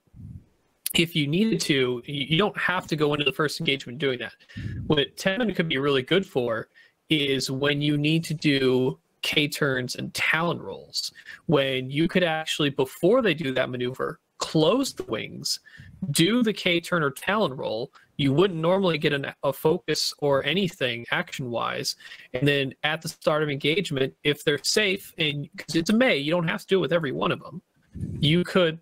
if you needed to, you don't have to go into the first engagement doing that. What Temmin could be really good for is when you need to do K-turns and Talon rolls, when you could actually, before they do that maneuver, close the wings, do the K-turn or Talon roll. You wouldn't normally get a focus or anything action-wise. And then at the start of engagement, if they're safe, and because it's a May, you don't have to do it with every one of them. You could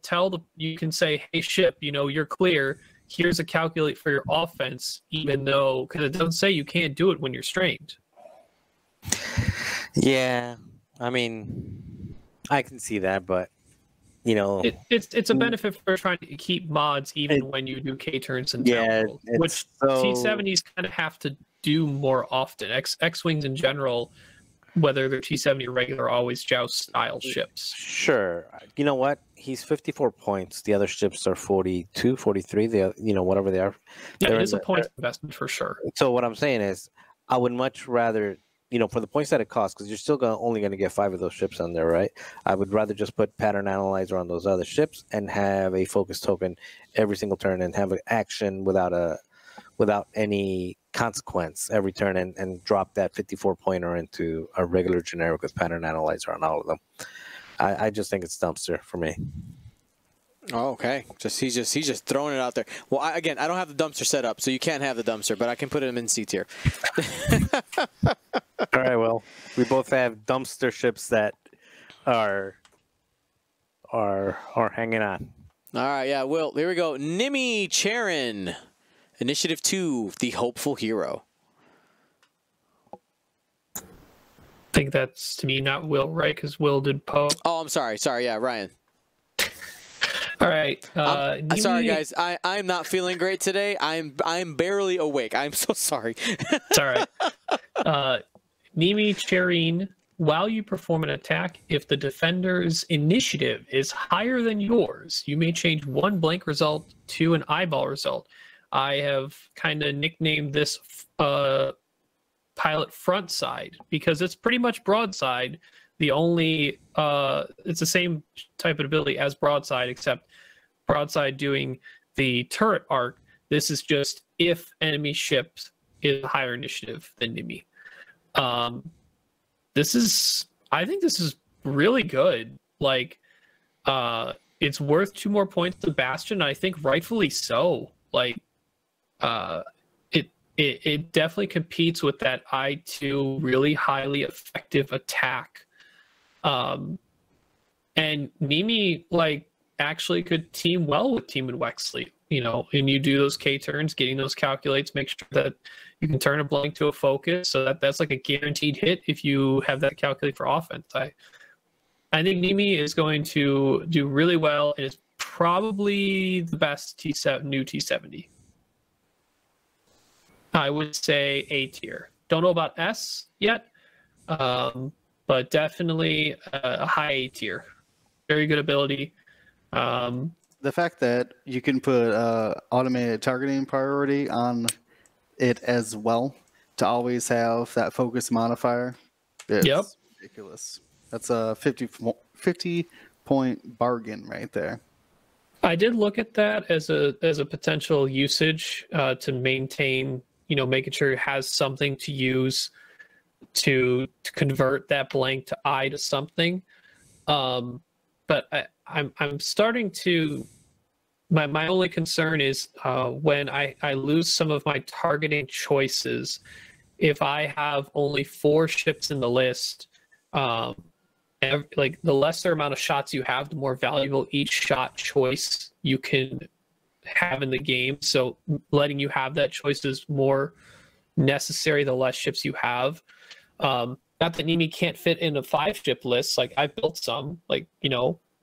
you can say, hey, ship, you're clear. Here's a calculate for your offense, even though, because it doesn't say you can't do it when you're strained. Yeah, I mean, I can see that, but it's a benefit for trying to keep mods even when you do K turns and rolls, which T70s kind of have to do more often. X-wings in general whether they're T70 or regular, always Joust style ships. Sure. You know what? He's 54 points. The other ships are 42, 43. They, whatever they are. Yeah, They're it is in a the- point investment for sure. So what I'm saying is, I would much rather, for the points that it costs, because you're still only going to get 5 of those ships on there, right? I would rather just put Pattern Analyzer on those other ships and have a focus token every single turn and have an action without any consequence every turn and drop that 54 pointer into a regular generic with Pattern Analyzer on all of them. I just think it's dumpster for me. Oh, okay. He's just throwing it out there. Well, I don't have the dumpster set up, so you can't have the dumpster, but I can put him in C tier. All right, well, we both have dumpster ships that are hanging on. All right, yeah, Will, here we go. Nimi Charon, Initiative 2, the hopeful hero. I think that's, to me, not Will, right? Because Will did Poe. Oh, I'm sorry. Sorry, yeah, Ryan. All right. I'm sorry, guys. I'm not feeling great today. I'm barely awake. I'm so sorry. It's all right. Nimi Charin, while you perform an attack, if the defender's initiative is higher than yours, you may change one blank result to an eyeball result. I have kind of nicknamed this pilot front side because it's pretty much broadside. The only it's the same type of ability as broadside, except broadside doing the turret arc. This is just if enemy ship is a higher initiative than Nimi. I think this is really good. Like, it's worth 2 more points to Bastion. I think rightfully so. Like, it definitely competes with that I2 really highly effective attack. And Nimi actually could team well with Team and Wexley, and you do those K turns, getting those calculates, make sure that you can turn a blank to a focus, so that's like a guaranteed hit if you have that calculate for offense. I think Nimi is going to do really well, and it's probably the best new T70. I would say A tier. Don't know about S yet, but definitely a high A tier. Very good ability. The fact that you can put automated targeting priority on it as well to always have that focus modifier. Yep. Ridiculous. That's a 50 point bargain right there. I did look at that as a potential usage to maintain, making sure it has something to use to convert that blank to I to something. But I'm starting to. My only concern is when I lose some of my targeting choices. If I have only 4 ships in the list, the lesser amount of shots you have, the more valuable each shot choice you can have in the game. So letting you have that choice is more necessary the less ships you have. Not that Nimi can't fit in a 5-ship list. Like, I built some,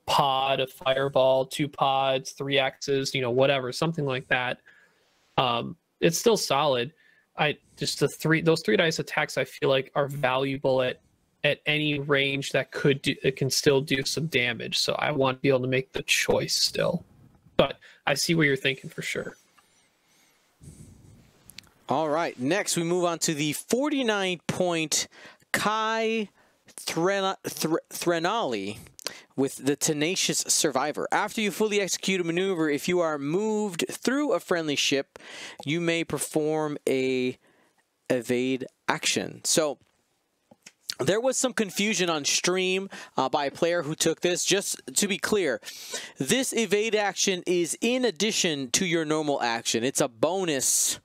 pod, a fireball, 2 pods, 3 axes, whatever, something like that. It's still solid. Those 3 dice attacks I feel like are valuable at any range that it can still do some damage. So I want to be able to make the choice still. But I see what you're thinking for sure. All right. Next, we move on to the 49-point Kai Threnali with the Tenacious Survivor. After you fully execute a maneuver, if you are moved through a friendly ship, you may perform a evade action. So there was some confusion on stream by a player who took this. Just to be clear, this evade action is in addition to your normal action. It's a bonus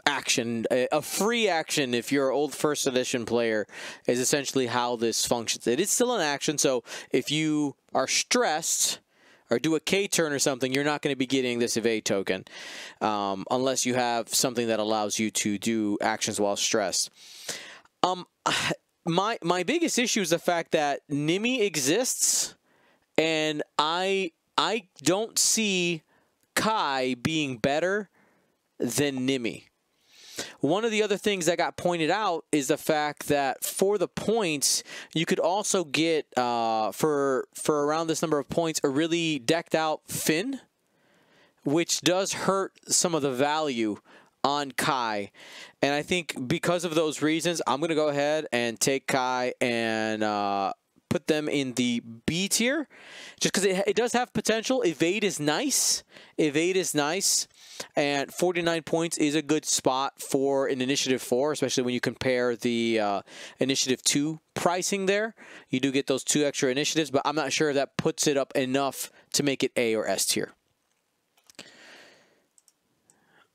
action, a free action if you're an old first edition player, is essentially how this functions. It is still an action, so if you are stressed or do a K turn or something, you're not going to be getting this evade token unless you have something that allows you to do actions while stressed. My biggest issue is the fact that Nimi exists, and I don't see Kai being better than Nimi. One of the other things that got pointed out is the fact that for the points, you could also get, for around this number of points, a really decked out Finn, which does hurt some of the value on Kai. And I think because of those reasons, I'm going to go ahead and take Kai and put them in the B tier, just because it does have potential. Evade is nice. Evade is nice. And 49 points is a good spot for an Initiative 4, especially when you compare the Initiative 2 pricing there. You do get those 2 extra initiatives, but I'm not sure if that puts it up enough to make it A or S tier.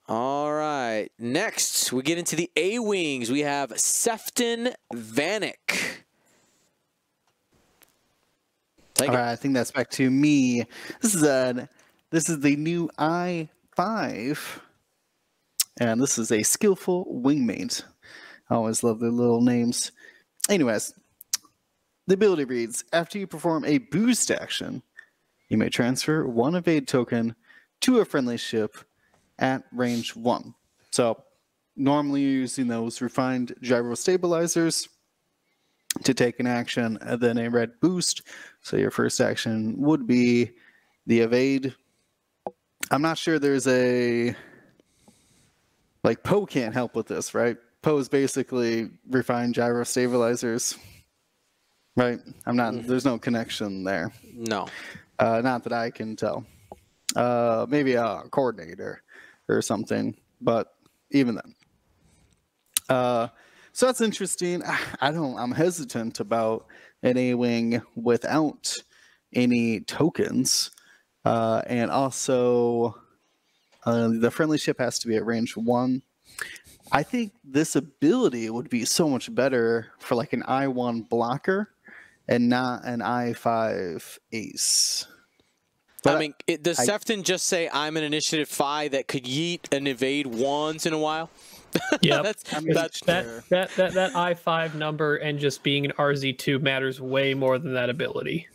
All right, next we get into the A-Wings. We have Sefton Vanek. All right, I think that's back to me. This is the new I-5, and this is a skillful wingmate. I always love their little names. Anyways, the ability reads: after you perform a boost action, you may transfer 1 evade token to a friendly ship at range 1. So normally you're using those refined gyro stabilizers to take an action and then a red boost. So your first action would be the evade. I'm not sure there's a, like, Poe can't help with this, right? Poe is basically refined gyro stabilizers, right? There's no connection there. No. Not that I can tell. Maybe a coordinator or something, but even then. So that's interesting. I'm hesitant about an A-Wing without any tokens. And also, the friendly ship has to be at range 1. I think this ability would be so much better for like an I-1 blocker and not an I-5 ace. But I mean, does Sefton just say, I'm an Initiative 5 that could yeet an evade once in a while? Yeah, that's that I-5 number and just being an RZ2 matters way more than that ability.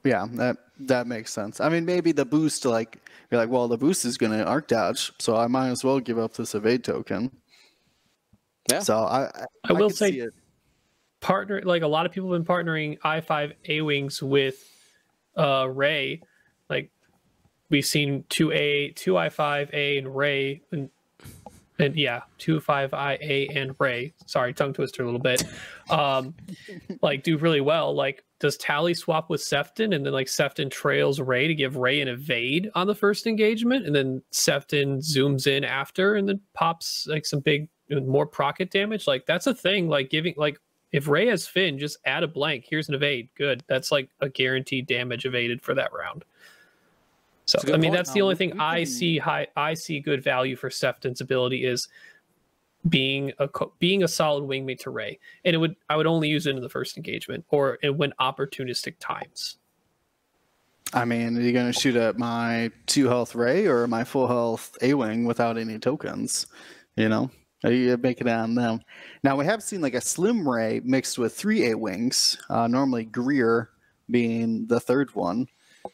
Yeah, that makes sense. I mean, maybe the boost, like, you're like, well, the boost is going to arc dodge, so I might as well give up this evade token. Yeah. So I will could say, see it. like a lot of people have been partnering I-5 A-Wings with Rey. Like, we've seen 2 I-5A and Rey, and yeah, 2-5IA and Rey. Sorry, tongue twister a little bit. Like, do really well. Like, does Tally swap with Sefton, and then like Sefton trails Rey to give Rey an evade on the first engagement, and then Sefton zooms in after, and then pops like some big more procket damage? Like, that's a thing. Like, giving, like, if Rey has Finn, just add a blank. Here's an evade. Good. That's like a guaranteed damage evaded for that round. So I mean, that's the only thing I see good value for Sefton's ability is being a solid wingmate to Rey, and I would only use it in the first engagement or when opportunistic times. I mean, are you going to shoot at my 2 health Rey or my full health A-Wing without any tokens? You know, are you making it on them? Now we have seen like a slim Rey mixed with 3 A-Wings, normally Greer being the third one.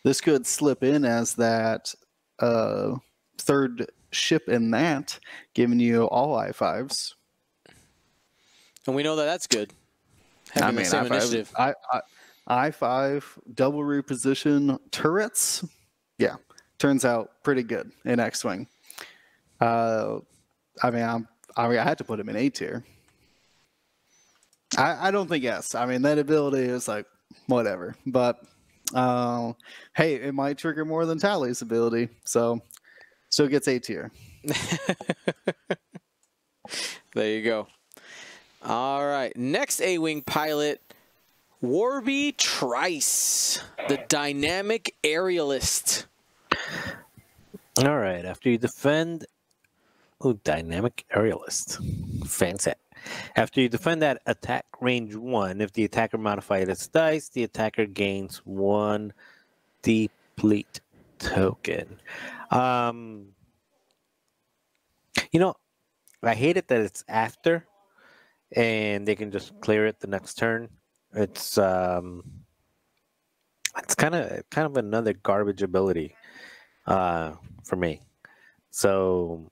This could slip in as that third ship in that, giving you all I-5s. And we know that that's good. Having the same initiative. I-5 double reposition turrets. Yeah, turns out pretty good in X-Wing. I had to put him in A tier. I don't think S. I mean, that ability is like whatever, but hey, it might trigger more than Tally's ability, so still gets A tier. There you go. All right, next A-Wing pilot, Warby Trice, the dynamic aerialist. All right, after you defend... Oh, dynamic aerialist. Fancy. After you defend that attack range 1, if the attacker modified its dice, the attacker gains 1 deplete token. You know, I hate it that it's after, and they can just clear it the next turn. It's kind of another garbage ability for me. So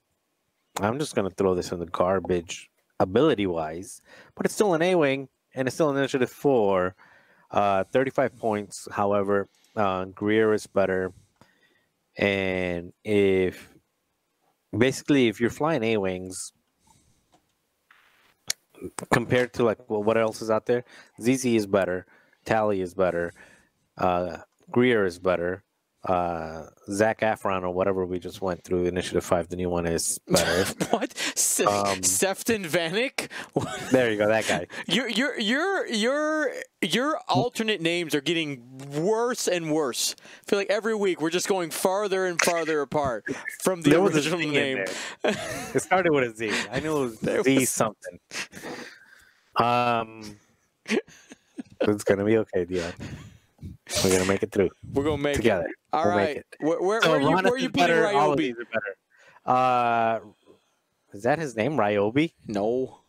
I'm just gonna throw this in the garbage ability-wise, but it's still an A-wing and it's still an initiative 4. 35 points. However, Greer is better, and if you're flying A-wings compared to like what else is out there, ZZ is better, Tally is better, Greer is better. Zach Efron or whatever we just went through, Initiative 5, the new one is better. What? Sefton Vanek? There you go, that guy. Your alternate names are getting worse and worse. I feel like every week we're just going farther and farther apart from the There was a original Z in name. there. It started with a Z. I knew it was Z something. It's gonna be okay, Dion. We're gonna make it through. We're gonna make together. it. All We'll right. make it. Where So are you Ronis is putting better, all of Ryobi? these are better. Is that his name, Ryobi? No.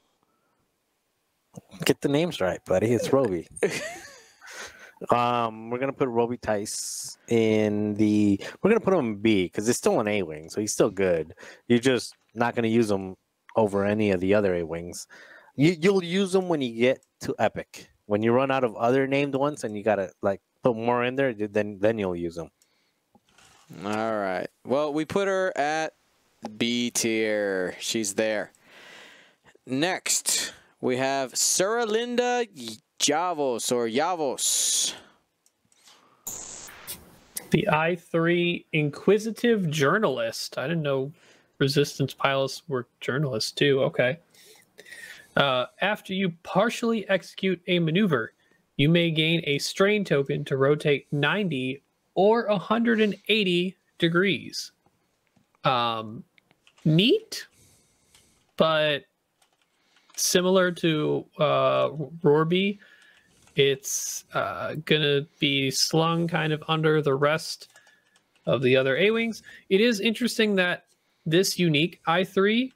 Get the names right, buddy. It's Roby. We're gonna put Roby Tice in the. We're gonna put him in B because it's still an A-wing, so he's still good. You're just not gonna use him over any of the other A-wings. You'll use them when you get to Epic. When you run out of other named ones and you gotta like put more in there, then you'll use them. All right. Well, we put her at B tier. She's there. Next, we have Suralinda Yavos. The I3 Inquisitive Journalist. I didn't know Resistance pilots were journalists too. Okay. After you partially execute a maneuver, you may gain a strain token to rotate 90 or 180 degrees. Neat, but similar to Rorby, it's gonna be slung kind of under the rest of the other A-Wings. It is interesting that this unique I3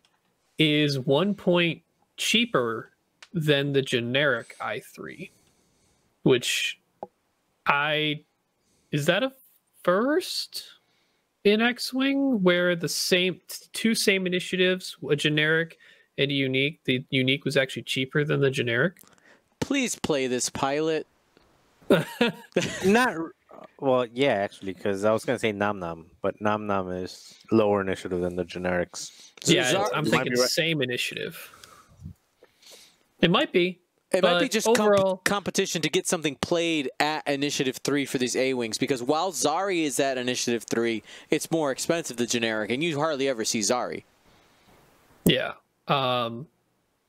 is 1 point cheaper than the generic I3, which is that a first in X-Wing where the two same initiatives, a generic and a unique, the unique was actually cheaper than the generic? Please play this pilot. Not well, yeah, actually, because I was gonna say Nam Nam, but Nam Nam is lower initiative than the generics. Yeah, I'm thinking same initiative. It might be. It might be just overall competition to get something played at Initiative 3 for these A-Wings, because while Zari is at Initiative 3, it's more expensive than generic, and you hardly ever see Zari. Yeah. I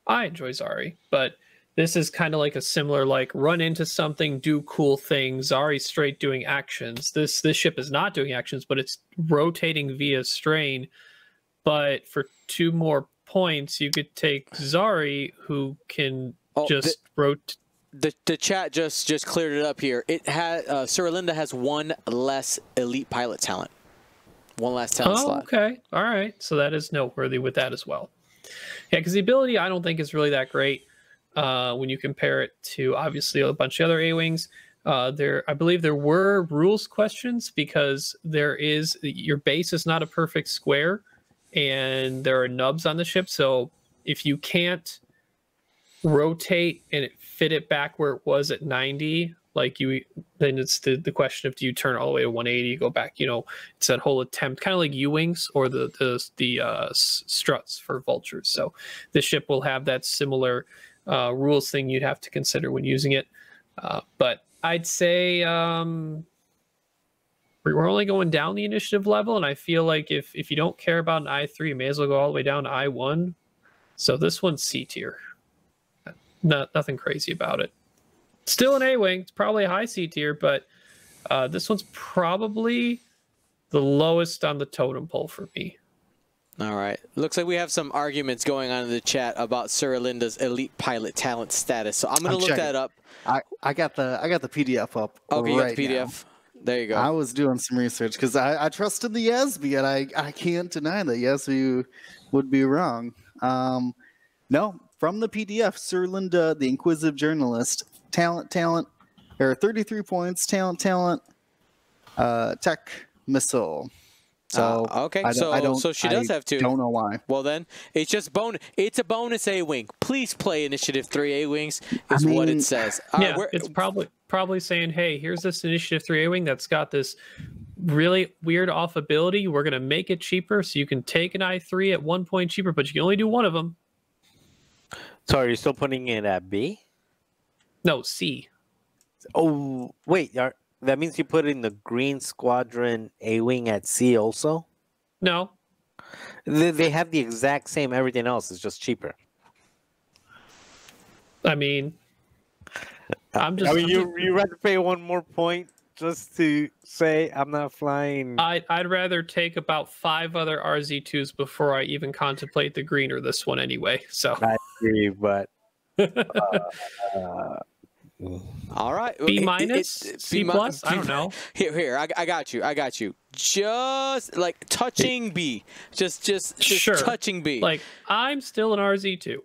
enjoy Zari, but this is kind of like a similar, like, run into something, do cool things. Zari's straight doing actions. This ship is not doing actions, but it's rotating via strain. But for 2 more points, you could take Zari, who can rotate. The chat just cleared it up here. It had Suralinda has 1 less elite pilot talent. 1 less talent slot. Okay. All right. So that is noteworthy with that as well. Yeah, because the ability I don't think is really that great when you compare it to obviously a bunch of other A-Wings. I believe there were rules questions because your base is not a perfect square and there are nubs on the ship. So if you can't rotate and fit it back where it was at 90, then it's the question of, do you turn all the way to 180, go back? It's that whole attempt, kind of like U-Wings or the struts for vultures. So this ship will have that similar rules thing you'd have to consider when using it. But I'd say we're only going down the initiative level, and I feel like if you don't care about an I3, you may as well go all the way down to I1. So this one's C tier. Nothing crazy about it. Still an A-Wing. It's probably a high C tier, but this one's probably the lowest on the totem pole for me. All right. Looks like we have some arguments going on in the chat about Suralinda's elite pilot talent status. So I'm going to look that up. I got the PDF up. Okay, you got the PDF. Now. There you go. I was doing some research because I trusted the Yesby, and I can't deny that Yesby would be wrong. No, from the PDF, Suralinda, the Inquisitive Journalist, talent, there are 33 points, talent, tech, missile. So okay, I don't, so she does have 2. Don't know why. Well then, it's just bonus. It's a bonus A-wing. Please play Initiative 3 A-wings. Is I what mean, it says. Yeah, it's probably saying, hey, here's this Initiative 3 A-wing that's got this really weird off ability. We're gonna make it cheaper, so you can take an I3 at 1 point cheaper, but you can only do one of them. So are you still putting it at B? No, C. Oh, wait. That means you put in the Green Squadron A-Wing at C also? No. They have the exact same everything else. It's just cheaper. I mean, you rather pay 1 more point just to say I'm not flying. I'd rather take about 5 other RZ2s before I even contemplate the green or this one anyway. So I agree, but All right. B minus, C plus. I don't know. Here. I got you. Just like touching B. Just Sure. touching B. Like I'm still an RZ2.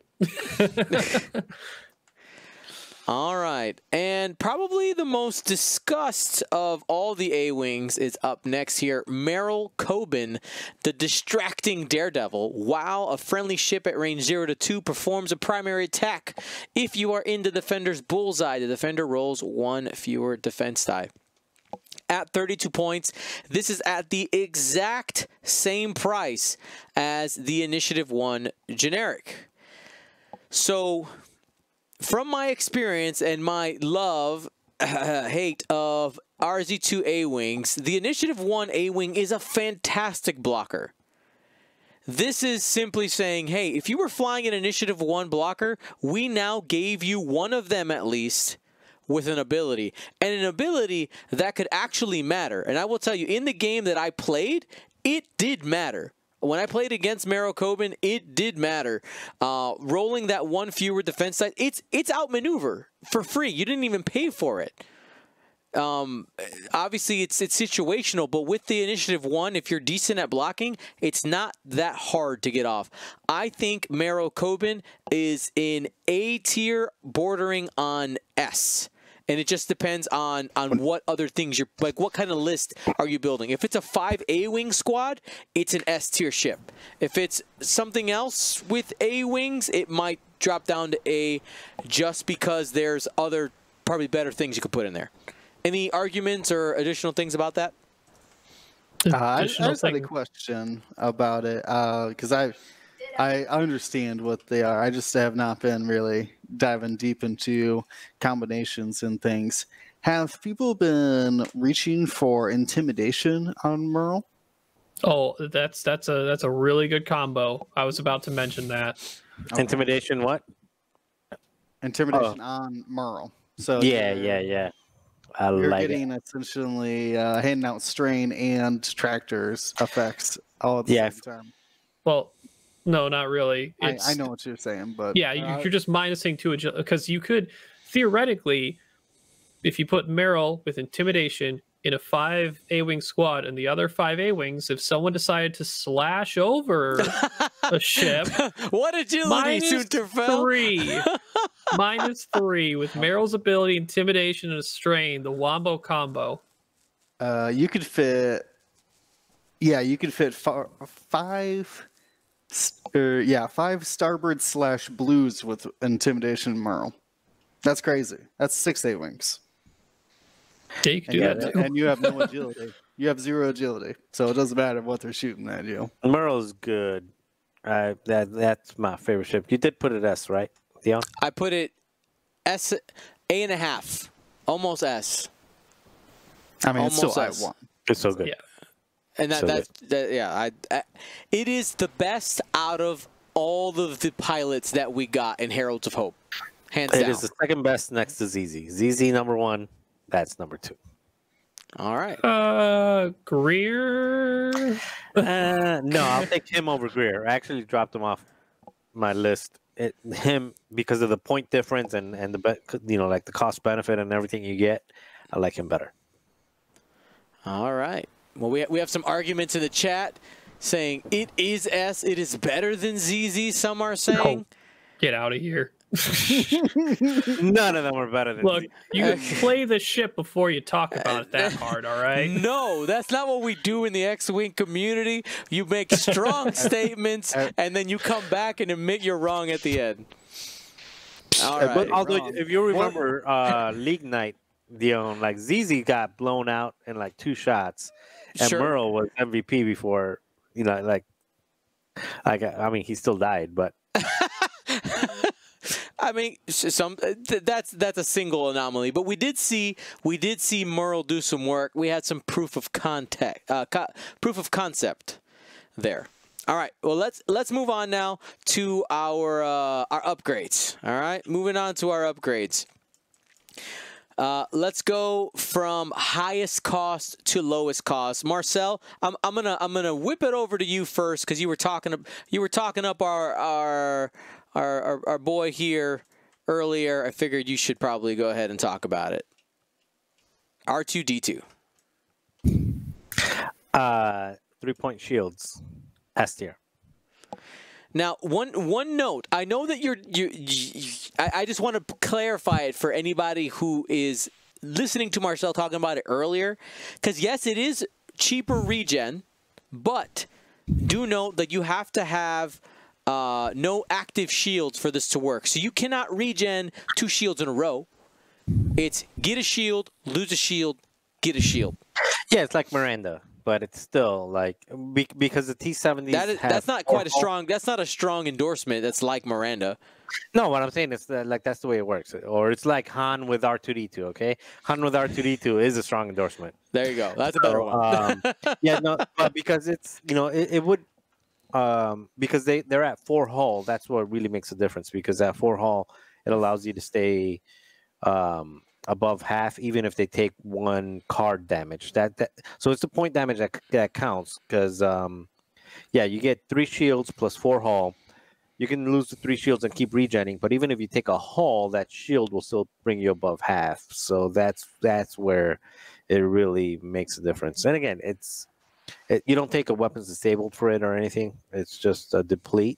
All right. And probably the most discussed of all the A-Wings is up next here. Meryl Coben, the distracting daredevil. While a friendly ship at range 0 to 2 performs a primary attack. If you are in the defender's bullseye, the defender rolls 1 fewer defense die. At 32 points, this is at the exact same price as the Initiative 1 generic. So, from my experience and my love, hate of RZ2 A-Wings, the Initiative 1 A-Wing is a fantastic blocker. This is simply saying, hey, if you were flying an Initiative 1 blocker, we now gave you one of them at least with an ability. And an ability that could actually matter. And I will tell you, in the game that I played, it did matter. When I played against Meryl Coben, it did matter. Rolling that 1 fewer defense side, it's outmaneuver for free. You didn't even pay for it. Obviously, it's situational, but with the Initiative 1, if you're decent at blocking, it's not that hard to get off. I think Meryl Coben is in A tier, bordering on S. And it just depends on what other things you're, like what kind of list are you building. If it's a 5 A-Wing squad, it's an S tier ship. If it's something else with A-Wings, it might drop down to A just because there's other probably better things you could put in there. Any arguments or additional things about that? I just had a question about it because I understand what they are. I just have not been really diving deep into combinations and things. Have people been reaching for intimidation on Merle? Oh, that's a really good combo. I was about to mention that. Okay. Intimidation what? Intimidation on Merle. So Yeah. You're like getting essentially handing out strain and tractors effects all at the same time. Well, no, not really. I know what you're saying, but yeah, you're just minusing 2 agility because you could theoretically, if you put Meryl with intimidation in a 5 A-Wing squad and the other 5 A-Wings, if someone decided to slash over a ship, what agility, -3, -3 with Meryl's ability, intimidation, and a strain, the Wombo combo. You could fit. Yeah, you could fit 5 starboard/blues with intimidation Merle. That's crazy. That's 6 A-Wings. Yeah, you can do that too. And you have no agility. You have 0 agility, so it doesn't matter what they're shooting at you. Merle's good. That's my favorite ship. You did put it S, right, Dion? I put it S, A.5, almost S. I mean, it's still Almost S. I1. It's so good. Yeah. And it is the best out of all of the pilots that we got in Heralds of Hope, hands down. It is the second best next to ZZ. ZZ number 1. That's number 2. All right. Greer. No, I'll take him over Greer. I actually dropped him off my list. Him because of the point difference and the like the cost benefit and everything you get. I like him better. All right. Well, we have some arguments in the chat saying it is S. It is better than ZZ. Some are saying. Get out of here. None of them are better than Look, Z. you play the ship before you talk about it that hard, all right? No, that's not what we do in the X-Wing community. You make strong statements, and then you come back and admit you're wrong at the end. All right. But although, wrong. if you remember League Night, Dion, like ZZ got blown out in like 2 shots, and Sure. Merle was MVP before, you know, like I mean, he still died, but I mean, that's a single anomaly, but we did see Merle do some work. We had some proof of concept there. All right, well let's move on now to our upgrades. All right, moving on to our upgrades. Let's go from highest cost to lowest cost. Marcel, I'm gonna whip it over to you first because you were talking up our boy here earlier. I figured you should probably go ahead and talk about it. R2-D2. 3-point shields, S tier. Now, one note. I know that I just want to clarify it for anybody who is listening to Marcel talking about it earlier, because yes, it is cheaper regen, but do note that you have to have no active shields for this to work. So you cannot regen 2 shields in a row. It's get a shield, lose a shield, get a shield. Yeah, it's like Miranda, but it's still like because the T-70s that's not quite a strong. That's not a strong endorsement. That's like Miranda. No, what I'm saying is that, like, that's the way it works. Or it's like Han with R2-D2. Okay, Han with R2-D2 is a strong endorsement. There you go. That's a better one. Yeah, no, but because it's it would because they're at 4 hull. That's what really makes a difference, because at 4 hull it allows you to stay above half, even if they take 1 card damage. So it's the point damage that counts, because yeah, you get 3 shields plus 4 hull. You can lose the 3 shields and keep regenning, but even if you take a hull, that shield will still bring you above half. So that's where it really makes a difference. And again, you don't take a weapons disabled for it or anything. It's just a deplete.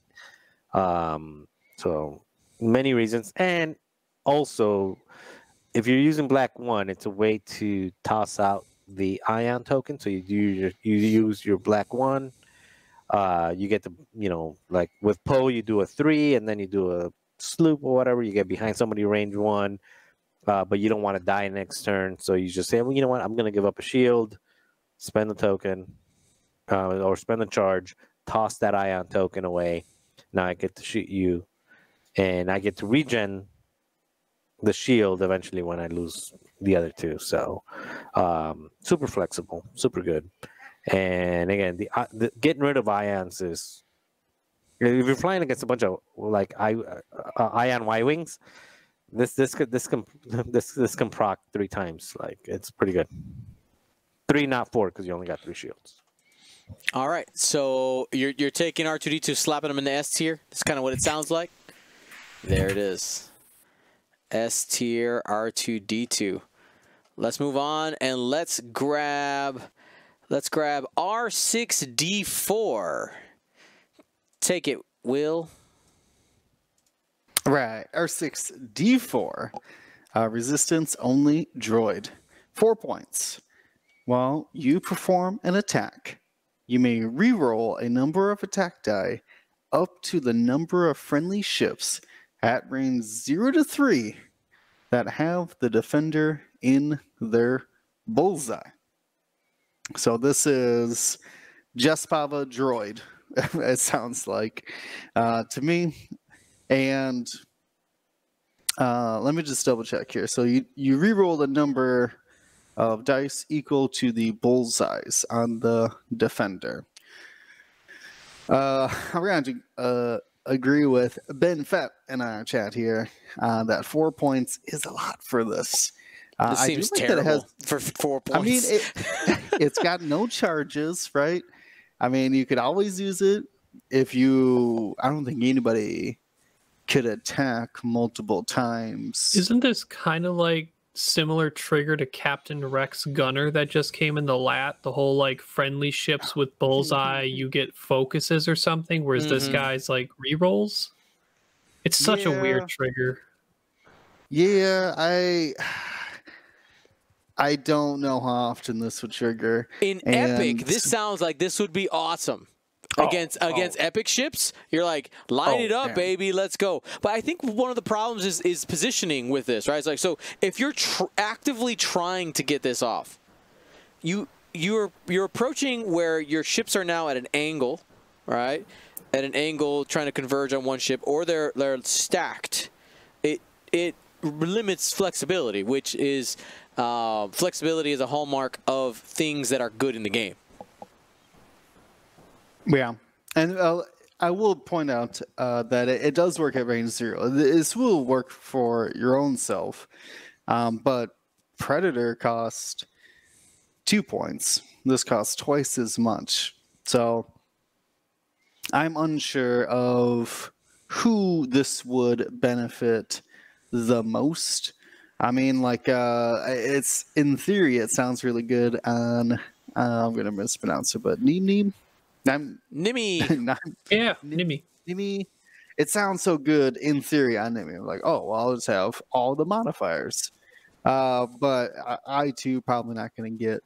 So many reasons. And also, if you're using Black 1, it's a way to toss out the ion token. So you use your Black 1. You get the, like with Poe, you do a 3 and then you do a sloop or whatever. You get behind somebody range 1, but you don't want to die next turn. So you just say, well, you know what? I'm going to give up a shield, spend the token, or spend the charge, toss that ion token away. Now I get to shoot you, and I get to regen the shield eventually when I lose the other 2. So super flexible, super good. And again, the getting rid of ions is, if you're flying against a bunch of like ion Y-wings, this can proc 3 times. Like, it's pretty good. 3, not 4, because you only got 3 shields. All right, so you're taking R2-D2, slapping him in the S tier. That's kind of what it sounds like. There it is. S tier R2-D2. Let's move on and let's grab R6-D4. Take it, Will. Right, R6-D4. Resistance only droid. 4 points. While you perform an attack, you may reroll a number of attack die up to the number of friendly ships at range 0 to 3 that have the defender in their bullseye. So this is Jespava droid, it sounds like to me. And let me just double check here. So you reroll the number of dice equal to the bullseyes on the defender. I'm going to agree with Ben Fett in our chat here that 4 points is a lot for this. This seems terrible for 4 points. I mean, it's got no charges, right? I mean, you could always use it if you... I don't think anybody could attack multiple times. Isn't this kind of like similar trigger to Captain Rex Gunner that just came in the lat? The whole like friendly ships with bullseye, you get focuses or something, whereas this guy's like rerolls? It's such a Yeah. weird trigger. Yeah, I don't know how often this would trigger. In Epic, this sounds like this would be awesome. Against Epic ships, you're like, line it up, man. baby, let's go. But I think one of the problems is positioning with this, right? It's like, so if you're actively trying to get this off, you're approaching where your ships are now at an angle, right? At an angle, trying to converge on one ship, or they're stacked. It limits flexibility, which is flexibility is a hallmark of things that are good in the game. Yeah, and I will point out that it does work at range 0. This will work for your own self, but Predator cost 2 points. This costs twice as much. So I'm unsure of who this would benefit the most. I mean, like, it's in theory, it sounds really good on, I'm going to mispronounce it, but Nimmy. Yeah, Nimmy. Nimmy. It sounds so good in theory on Nimmy. I'm like, oh, well, I'll just have all the modifiers. But I too probably not going to get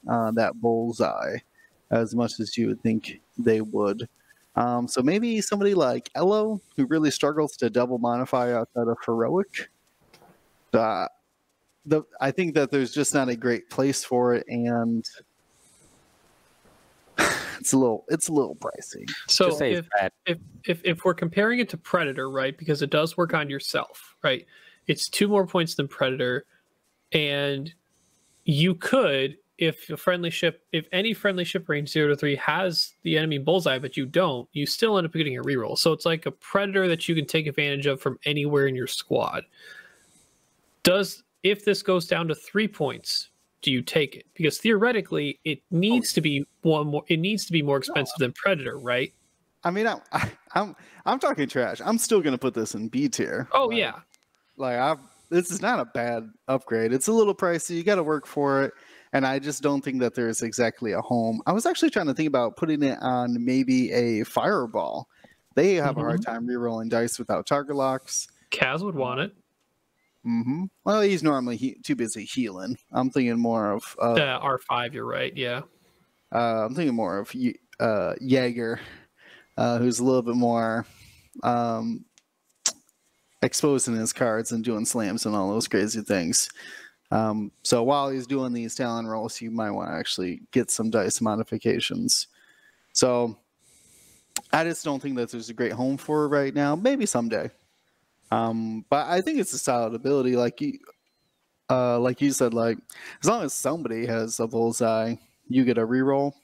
that bullseye as much as you would think they would. So maybe somebody like Elo, who really struggles to double modify outside of heroic. I think that there's just not a great place for it, and it's a little pricey. So Just say it's bad. if we're comparing it to Predator, right, because it does work on yourself, right? It's 2 more points than Predator, and you could, if any friendly ship range 0 to 3 has the enemy bullseye, but you don't, you still end up getting a reroll. So it's like a Predator that you can take advantage of from anywhere in your squad. If this goes down to 3 points, do you take it? Because theoretically, it needs to be more expensive than Predator, right? I mean, I'm talking trash. I'm still gonna put this in B tier. Oh yeah. This is not a bad upgrade. It's a little pricey. You got to work for it, and I just don't think that there's exactly a home. I was actually trying to think about putting it on maybe a Fireball. They have a hard time rerolling dice without target locks. Kaz would want it. Mm-hmm. Well, he's normally too busy healing. I'm thinking more of R5. You're right. Yeah. I'm thinking more of Jaeger, who's a little bit more exposing his cards and doing slams and all those crazy things. So while he's doing these talent rolls, you might want to actually get some dice modifications. So I just don't think that there's a great home for it right now. Maybe someday. But I think it's a solid ability, like you said, like as long as somebody has a bullseye, you get a reroll.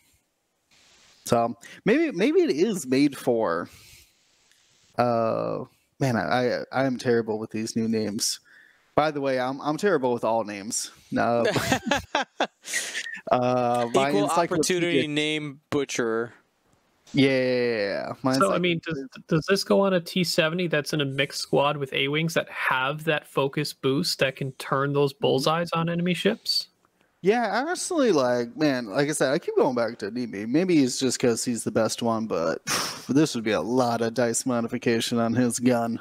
So maybe it is made for. Man, I am terrible with these new names. By the way, I'm terrible with all names. No. Equal opportunity name butcher. Yeah. So I mean, does this go on a T70 that's in a mixed squad with A-wings that have that focus boost that can turn those bullseyes on enemy ships? Yeah, honestly, like I said, I keep going back to Nimmy. Maybe it's just because he's the best one, but this would be a lot of dice modification on his gun.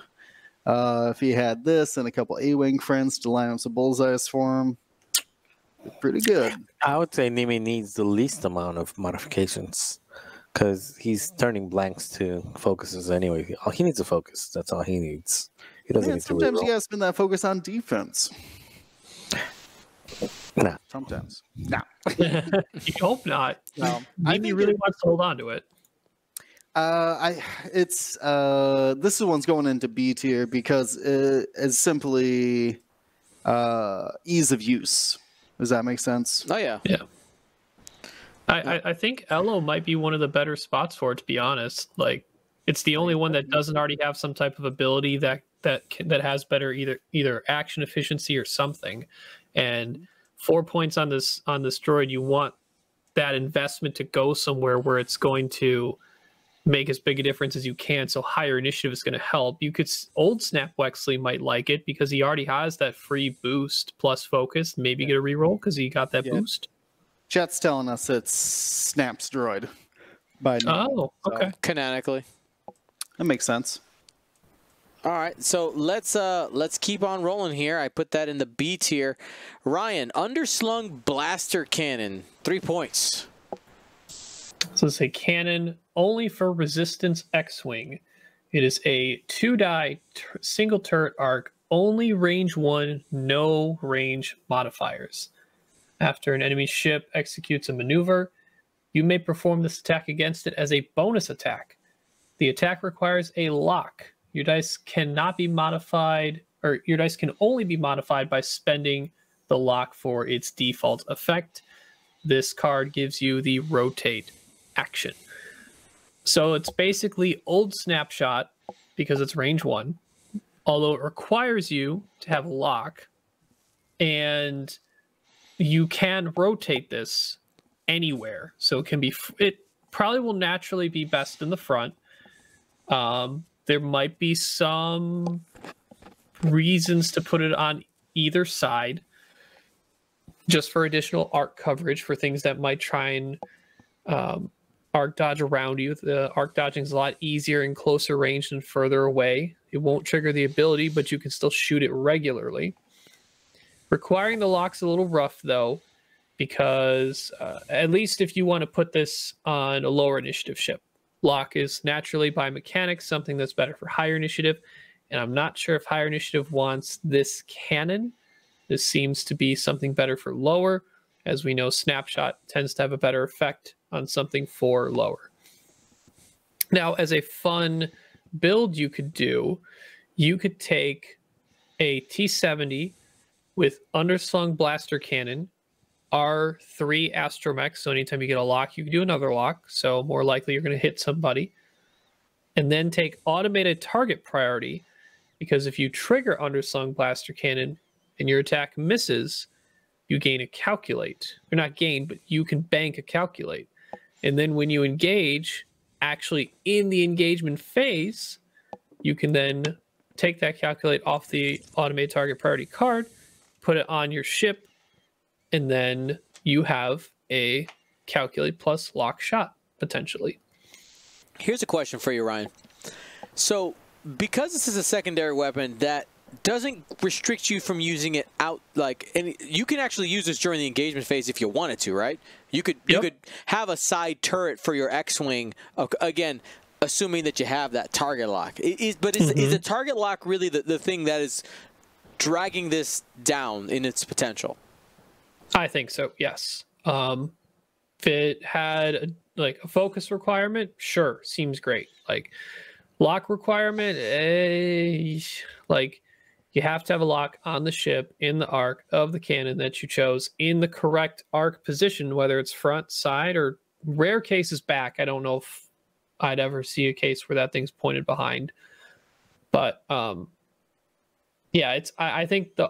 If he had this and a couple A-wing friends to line up some bullseyes for him, pretty good. I would say Nimmy needs the least amount of modifications because he's turning blanks to focuses anyway. All he needs a focus. That's all he needs. He doesn't need to sometimes reroll. you gotta spend that focus on defense. Nah. Sometimes. No. You hope not. No. Maybe really wants to hold on to it. This one's going into B tier because it's simply ease of use. Does that make sense? Oh yeah. Yeah. I think Elo might be one of the better spots for it, to be honest. Like, it's the only one that doesn't already have some type of ability that has better either action efficiency or something. And 4 points on this droid, you want that investment to go somewhere where it's going to make as big a difference as you can. So higher initiative is going to help. Old Snap Wexley might like it because he already has that free boost plus focus. Maybe get a reroll because he got that boost. Chat's telling us it's Snap's droid. Oh, okay. Canonically. That makes sense. All right, so let's keep on rolling here. I put that in the B tier. Ryan, underslung blaster cannon, 3 points. So it's a cannon only for Resistance X-Wing. It is a 2-die single turret arc, only range 1, no range modifiers. After an enemy ship executes a maneuver, you may perform this attack against it as a bonus attack. The attack requires a lock. Your dice cannot be modified, or your dice can only be modified by spending the lock for its default effect. This card gives you the rotate action. So it's basically old Snapshot because it's range 1, although it requires you to have a lock, and you can rotate this anywhere. So it can be, it probably will naturally be best in the front. There might be some reasons to put it on either side just for additional arc coverage for things that might try and arc dodge around you. The arc dodging is a lot easier in closer range than further away. It won't trigger the ability, but you can still shoot it regularly. Requiring the lock's a little rough, though, because at least if you want to put this on a lower initiative ship. Lock is naturally, by mechanics, something that's better for higher initiative, and I'm not sure if higher initiative wants this cannon. This seems to be something better for lower. As we know, Snapshot tends to have a better effect on something for lower. Now, as a fun build you could do, you could take a T-70 with underslung blaster cannon, R3 astromech, so anytime you get a lock, you can do another lock, so more likely you're going to hit somebody. And then take automated target priority, because if you trigger underslung blaster cannon and your attack misses, you gain a calculate. Or not gain, but you can bank a calculate. And then when you engage, actually in the engagement phase, you can then take that calculate off the automated target priority card, put it on your ship, and then you have a calculate plus lock shot, potentially. Here's a question for you, Ryan. So, because this is a secondary weapon that doesn't restrict you from using it out, like, and you can actually use this during the engagement phase if you wanted to, right? You could have a side turret for your X-Wing, again, assuming that you have that target lock. Is the target lock really the thing that is dragging this down in its potential? I think so, yes. If it had a focus requirement, sure, seems great. Like, lock requirement, you have to have a lock on the ship in the arc of the cannon that you chose in the correct arc position, whether it's front, side, or rare cases back. I don't know if I'd ever see a case where that thing's pointed behind. But yeah, I think the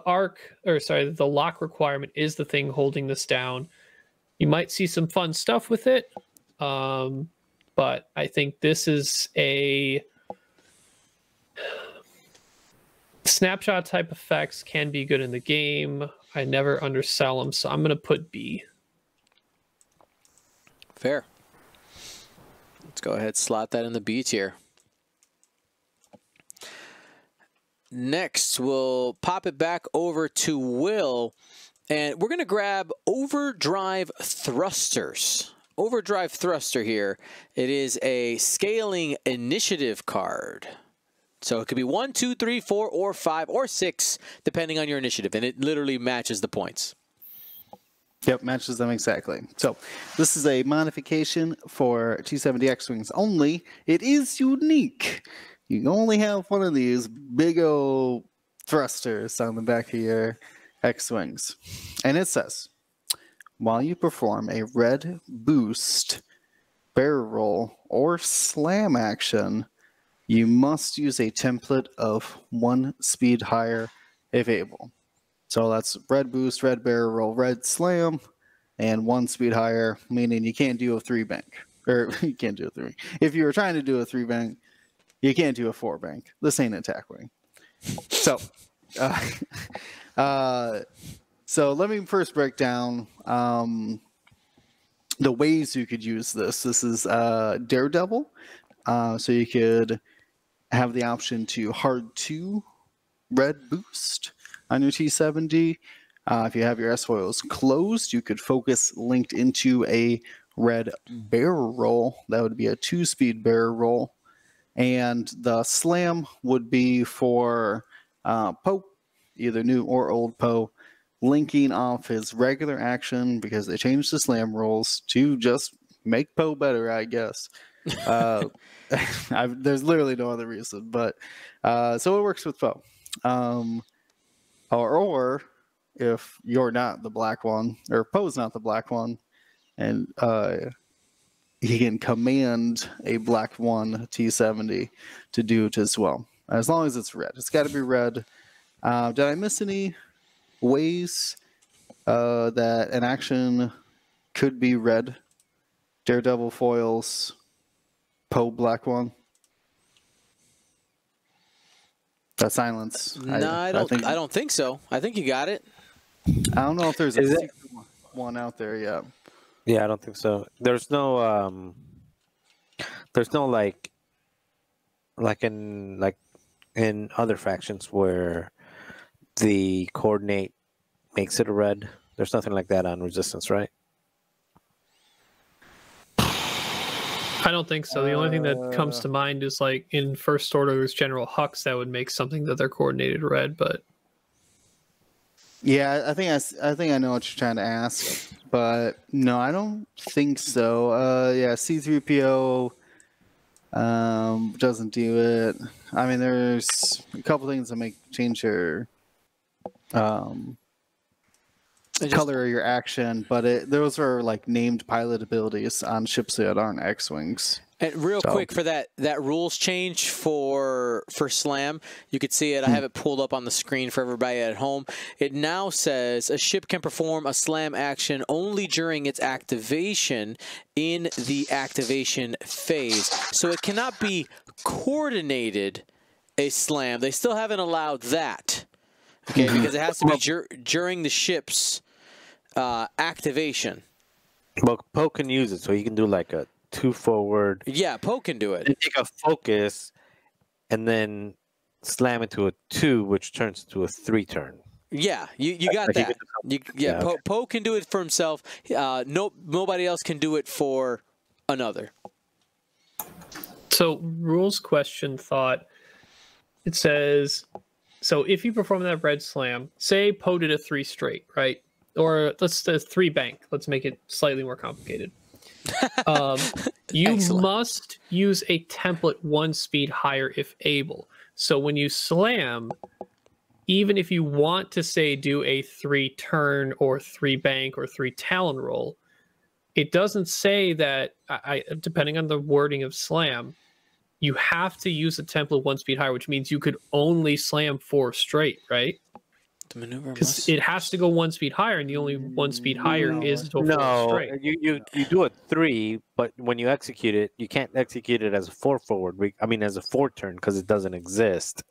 the lock requirement is the thing holding this down. You might see some fun stuff with it, but I think this is a Snapshot type effects can be good in the game. I never undersell them, so I'm going to put B. Fair. Let's go ahead and slot that in the B tier. Next, we'll pop it back over to Will, and we're going to grab Overdrive Thrusters. Overdrive Thruster here. It is a scaling initiative card. So it could be 1, 2, 3, 4, or 5, or 6, depending on your initiative, and it literally matches the points. Yep, matches them exactly. So this is a modification for T-70 X-Wings only. It is unique. You can only have one of these big old thrusters on the back of your X-Wings. And it says, while you perform a red boost, barrel roll, or slam action, you must use a template of 1 speed higher if able. So that's red boost, red barrel roll, red slam, and 1 speed higher, meaning you can't do a 3 bank. Or you can't do a 3. If you were trying to do a 3 bank, you can't do a 4 bank. This ain't attack wing. So, so let me first break down the ways you could use this. This is Daredevil. So you could have the option to hard 2 red boost on your T70. If you have your S-foils closed, you could focus linked into a red barrel roll. That would be a 2-speed barrel roll. And the slam would be for Poe, either new or old Poe, linking off his regular action because they changed the slam rolls to just make Poe better, I guess. There's literally no other reason, but so it works with Poe. Or if you're not the black one, or Poe's not the black one, and he can command a black 1 T70 to do it as well, as long as it's red. It's got to be red. Did I miss any ways that an action could be red? Daredevil foils, Poe black 1. That silence. No, I don't think so. I think you got it. I don't know if there's a secret one out there yet. Yeah, I don't think so. There's no like in other factions where the coordinate makes it a red. There's nothing like that on Resistance, right? I don't think so. The only thing that comes to mind is like in First Order, there's General Hux that would make something that they're coordinated red, but yeah, I think I know what you're trying to ask, but no, I don't think so. Yeah, C-3PO doesn't do it. I mean, there's a couple things that change your color of your action, but those are like named pilot abilities on ships that aren't X-wings. And real quick for that rules change for Slam, you could see it. I have it pulled up on the screen for everybody at home. It now says a ship can perform a Slam action only during its activation in the activation phase. So it cannot be coordinated a Slam. They still haven't allowed that. Okay, because it has to be during the ship's activation. Well, Poe can use it, so he can do like a 2 forward. Yeah, Poe can do it. And take a focus, and then slam into a 2, which turns to a 3 turn. Yeah, you got that. Poe can do it for himself. Nobody else can do it for another. So rules question thought. It says, so if you perform that red slam, say Poe did a 3 straight, right? Or let's do 3 bank. Let's make it slightly more complicated. You must use a template 1 speed higher if able. So when you slam, even if you want to say do a 3 turn or 3 bank or 3 talon roll, it doesn't say that, depending on the wording of slam, you have to use a template 1 speed higher, which means you could only slam 4 straight, right? The maneuver because it has to go 1 speed higher, and the only 1 speed higher is to 4 straight. You do a 3, but when you execute it, you can't execute it as a 4 forward. As a 4 turn because it doesn't exist.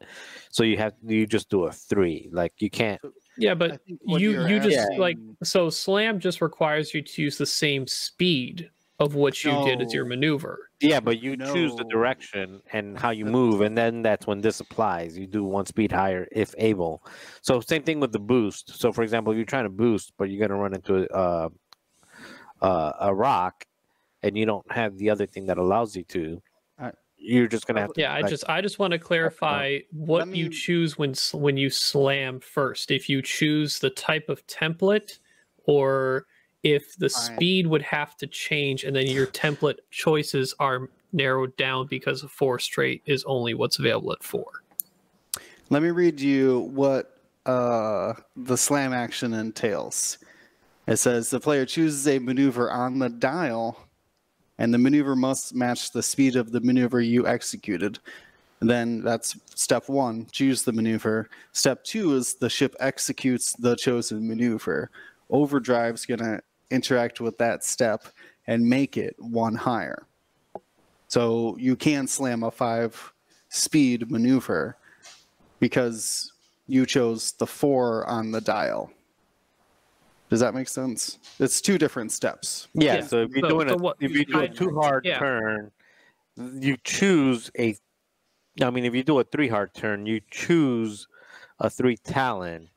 So you just do a 3. Like you can't. Yeah, but you just like so slam just requires you to use the same speed of what you did as your maneuver. Yeah, but you choose the direction and how you move, and then that's when this applies. You do 1 speed higher if able. So same thing with the boost. So for example, you're trying to boost, but you're going to run into a rock, and you don't have the other thing that allows you to. You're just going to have to. Yeah, I just want to clarify what you choose when you slam first. If you choose the type of template, or if the speed would have to change, and then your template choices are narrowed down because a 4 straight is only what's available at 4. Let me read you what the slam action entails. It says the player chooses a maneuver on the dial, and the maneuver must match the speed of the maneuver you executed. And then that's step 1, choose the maneuver. Step 2 is the ship executes the chosen maneuver. Overdrive's going to interact with that step and make it 1 higher. So you can slam a 5 speed maneuver because you chose the 4 on the dial. Does that make sense? It's 2 different steps. Yeah, so if you do a too hard turn, you choose a I mean, if you do a 3 hard turn, you choose a 3 Talon,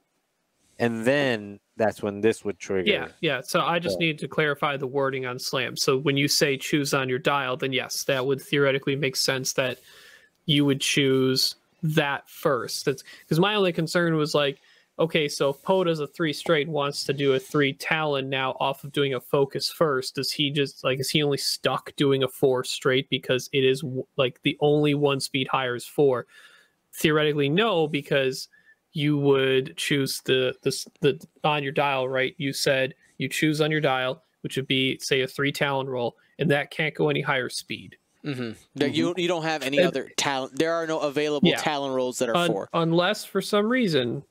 and then that's when this would trigger. Yeah. So I just need to clarify the wording on slam. So when you say choose on your dial, then yes, that would theoretically make sense that you would choose that first. That's because my only concern was like, okay, so if Poe does a 3 straight, wants to do a 3 Talon now off of doing a focus first, does he just like, is he only stuck doing a 4 straight because it is like the only 1 speed higher is 4? Theoretically, no, because you would choose the on your dial, right? You said you choose on your dial, which would be say a 3 Talon roll, and that can't go any higher speed. You don't have any other talent. There are no available Talon rolls that are 4. Unless for some reason,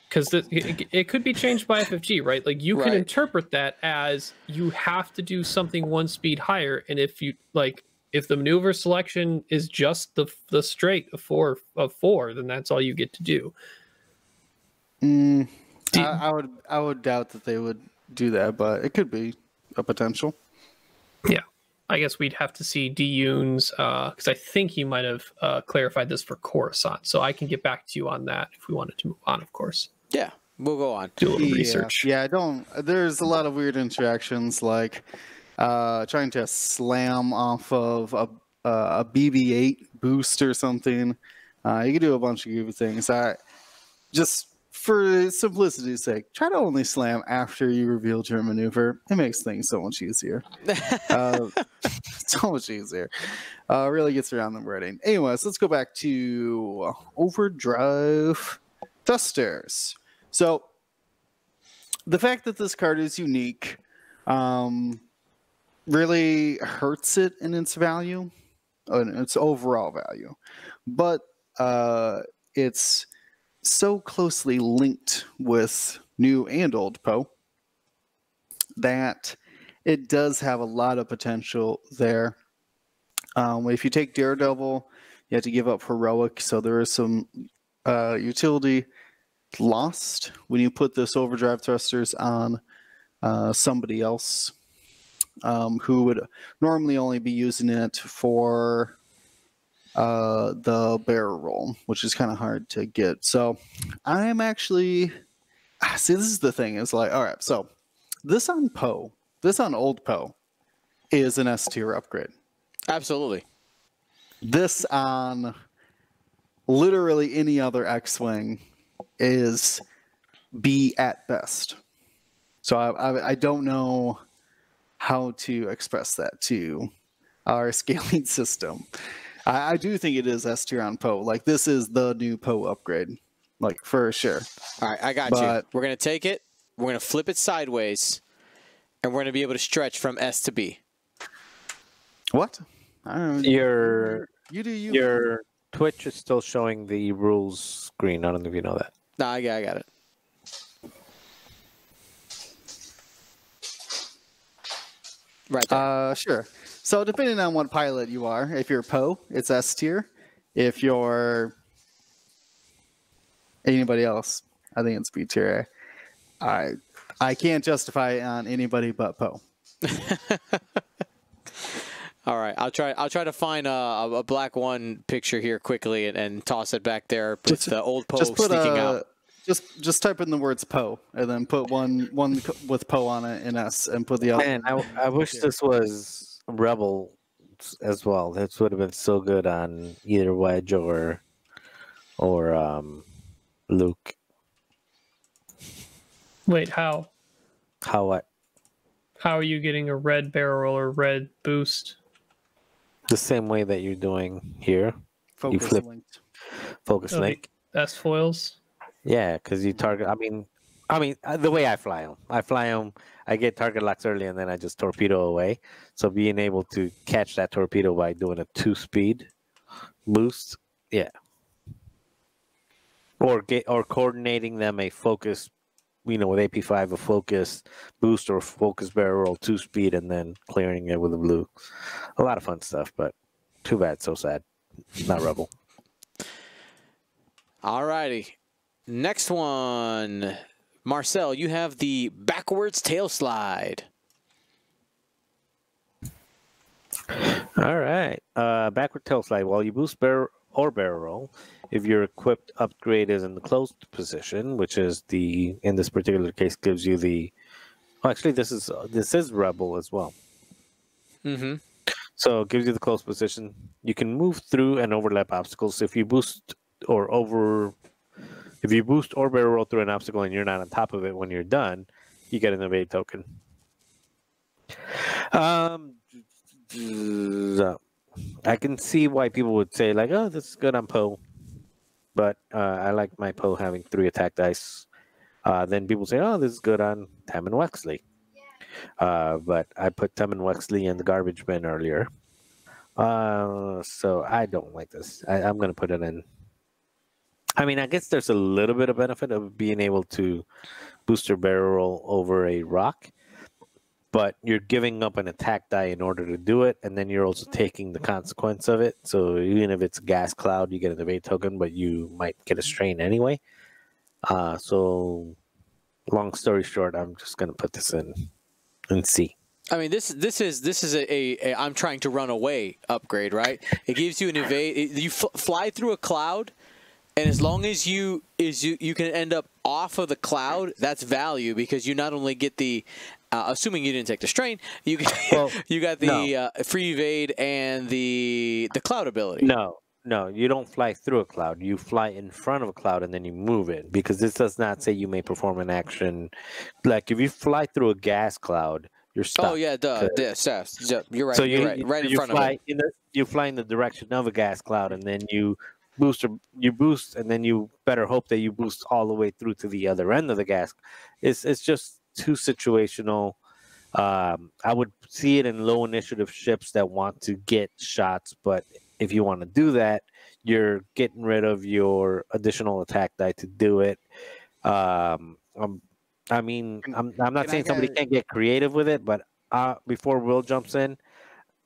because it could be changed by FFG, right? Like you can interpret that as you have to do something 1 speed higher, and if you like, if the maneuver selection is just the straight of 4, then that's all you get to do. I would doubt that they would do that, but it could be a potential. Yeah, I guess we'd have to see Diyun's because I think he might have clarified this for Coruscant, so I can get back to you on that if we wanted to move on, of course. Yeah, we'll go on. Do a little research. Yeah, there's a lot of weird interactions like trying to slam off of a BB-8 boost or something. You can do a bunch of goofy things. Just for simplicity's sake, try to only slam after you revealed your maneuver. It makes things so much easier. So much easier. Really gets around the wording. Anyways, let's go back to Overdrive Thrusters. So the fact that this card is unique really hurts it in its value, in its overall value. But it's so closely linked with new and old Poe that it does have a lot of potential there. If you take Daredevil, you have to give up Heroic, so there is some utility lost when you put this Overdrive Thrusters on somebody else who would normally only be using it for the barrel roll, which is kind of hard to get. So I am actually see, this is the thing, is like, all right, so this on Poe, this on old Poe is an S tier upgrade. Absolutely. This on literally any other X-Wing is B at best. So I don't know how to express that to our scaling system. I do think it is S tier on Poe. Like, this is the new Poe upgrade, like, for sure. All right, I got you. We're going to take it, we're going to flip it sideways, and we're going to be able to stretch from S to B. What? I don't know. Your Twitch is still showing the rules screen. I don't know if you know that. No, I got it. Right there. Sure. So depending on what pilot you are, if you're Poe, it's S tier. If you're anybody else, I think it's B tier. I can't justify it on anybody but Poe. All right, I'll try to find a Black One picture here quickly and toss it back there with the old Poe sticking out. Just type in the words Poe and then put one with Poe on it in S and put the other. Man, I wish this was Rebel as well. This would have been so good on either Wedge or Luke. Wait, how? How what? How are you getting a red barrel or red boost? The same way that you're doing here. Focus you flip linked. focus link. S foils. Yeah, because you target. I mean, the way I fly them, I get target locks early, and then I just torpedo away. So being able to catch that torpedo by doing a 2-speed boost, yeah, or coordinating them a focus, with AP5 a focus boost or focus barrel roll 2-speed, and then clearing it with a blue. A lot of fun stuff, but too bad, so sad. Not Rebel. All righty. Next one. Marcel, you have the backwards tail slide. All right. Backward tail slide. While you boost barrel or barrel roll. If your equipped upgrade is in the closed position, which is in this particular case gives you the. Oh, actually, this is rebel as well. Mm-hmm. So it gives you the close position. You can move through and overlap obstacles. If you boost or barrel roll through an obstacle and you're not on top of it when you're done, you get an evade token. I can see why people would say like, "Oh, this is good on Poe," but I like my Poe having 3 attack dice. Then people say, "Oh, this is good on Tem and Wexley." But I put Tem and Wexley in the garbage bin earlier. So I don't like this. I'm going to put it in. I mean, I guess there's a little bit of benefit of being able to booster barrel roll over a rock, but you're giving up an attack die in order to do it, and then you're also taking the consequence of it. So even if it's a gas cloud, you get an evade token, but you might get a strain anyway. So long story short, I'm just going to put this in C. I mean, this is a I'm trying to run away upgrade, right? It gives you an evade. You fly through a cloud, and as long as you can end up off of the cloud, that's value because you not only get the assuming you didn't take the strain, you got the free evade and the cloud ability. No, you don't fly through a cloud. You fly in front of a cloud and then you move it because this does not say you may perform an action. Like if you fly through a gas cloud, you're stuck. Oh yeah, duh. You're right. So you're right in front of it. You fly in the direction of a gas cloud and then you boost, and then you better hope that you boost all the way through to the other end of the gas. It's just too situational. I would see it in low initiative ships that want to get shots, but if you want to do that, you're getting rid of your additional attack die to do it. I mean, I'm not saying somebody can't get creative with it, but before Will jumps in,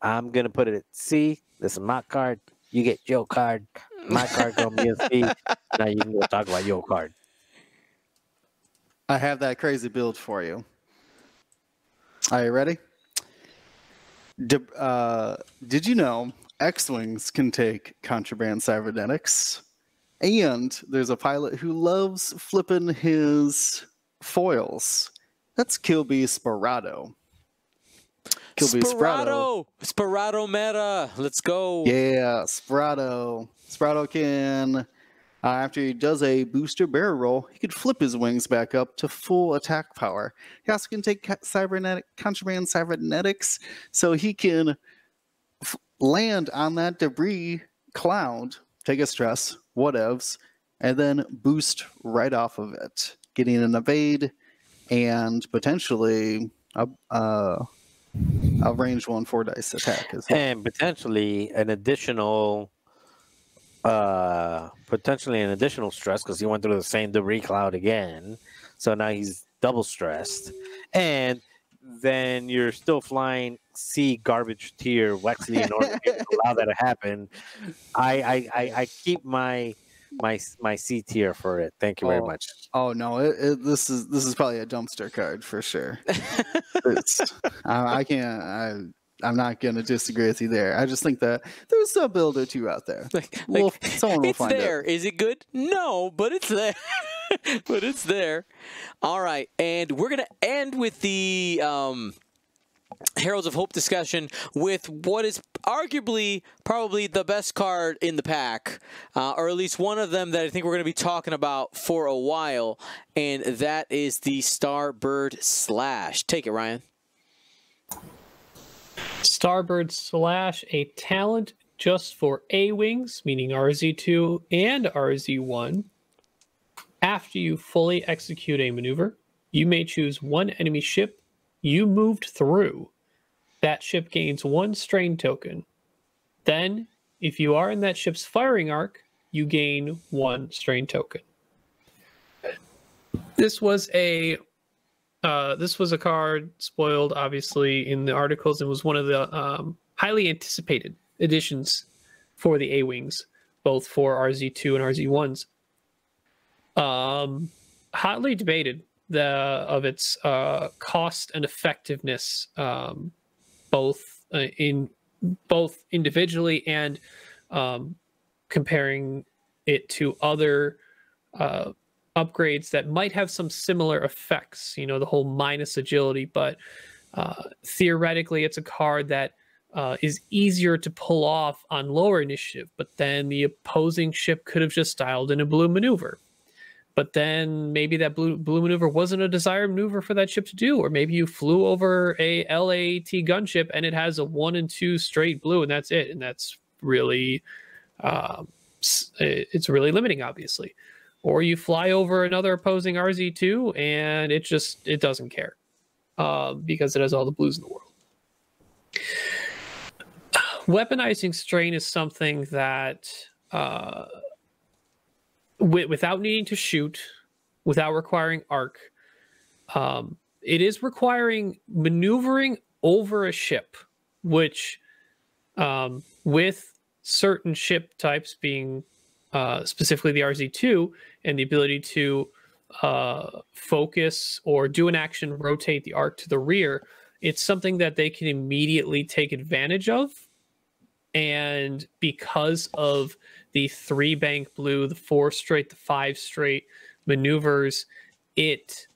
I'm gonna put it at C. This is my card. You get your card. My card gonna be a C. Now you can go talk about your card. I have that crazy build for you. Are you ready? Did you know X-Wings can take contraband cybernetics? And there's a pilot who loves flipping his foils. That's Kilby Sperato. Sperato meta. Let's go. Yeah, Sperato. Sperato can, after he does a booster barrel roll, he could flip his wings back up to full attack power. He also can take contraband cybernetics, so he can land on that debris cloud, take a stress, whatevs, and then boost right off of it, getting an evade and potentially a range 1 4-dice attack as well. And potentially an additional stress because he went through the same debris cloud again. So now he's double stressed. And then you're still flying C garbage tier Wexley in order to allow that to happen. I keep my C tier for it. Thank you very much. Oh no, this is probably a dumpster card for sure. I'm not going to disagree with you there. I just think that there's a build or two out there. Someone will find it. It's there. Is it good? No, but it's there. But it's there. All right, and we're going to end with the Heralds of Hope discussion with what is arguably probably the best card in the pack, or at least one of them that I think we're going to be talking about for a while, and that is the Starbird Slash. Take it, Ryan. Starbird Slash, a talent just for A-Wings, meaning RZ2 and RZ1. After you fully execute a maneuver, you may choose one enemy ship you moved through. That ship gains 1 strain token. Then, if you are in that ship's firing arc, you gain 1 strain token. This was a card spoiled, obviously, in the articles, and was one of the highly anticipated additions for the A-Wings, both for RZ2 and RZ1s. Hotly debated of its cost and effectiveness, both individually and comparing it to other upgrades that might have some similar effects, you know, the whole minus agility, but theoretically it's a card that is easier to pull off on lower initiative, but then the opposing ship could have just dialed in a blue maneuver. But then maybe that blue maneuver wasn't a desired maneuver for that ship to do, or maybe you flew over a LAAT gunship and it has a 1 and 2 straight blue, and that's it. And that's really, it's really limiting, obviously. Or you fly over another opposing RZ2 and it doesn't care because it has all the blues in the world. Weaponizing strain is something that without needing to shoot, without requiring arc, it is requiring maneuvering over a ship, which with certain ship types being specifically the RZ2 and the ability to focus or do an action, rotate the arc to the rear, it's something that they can immediately take advantage of. And because of the 3 bank blue, the 4 straight, the 5 straight maneuvers, it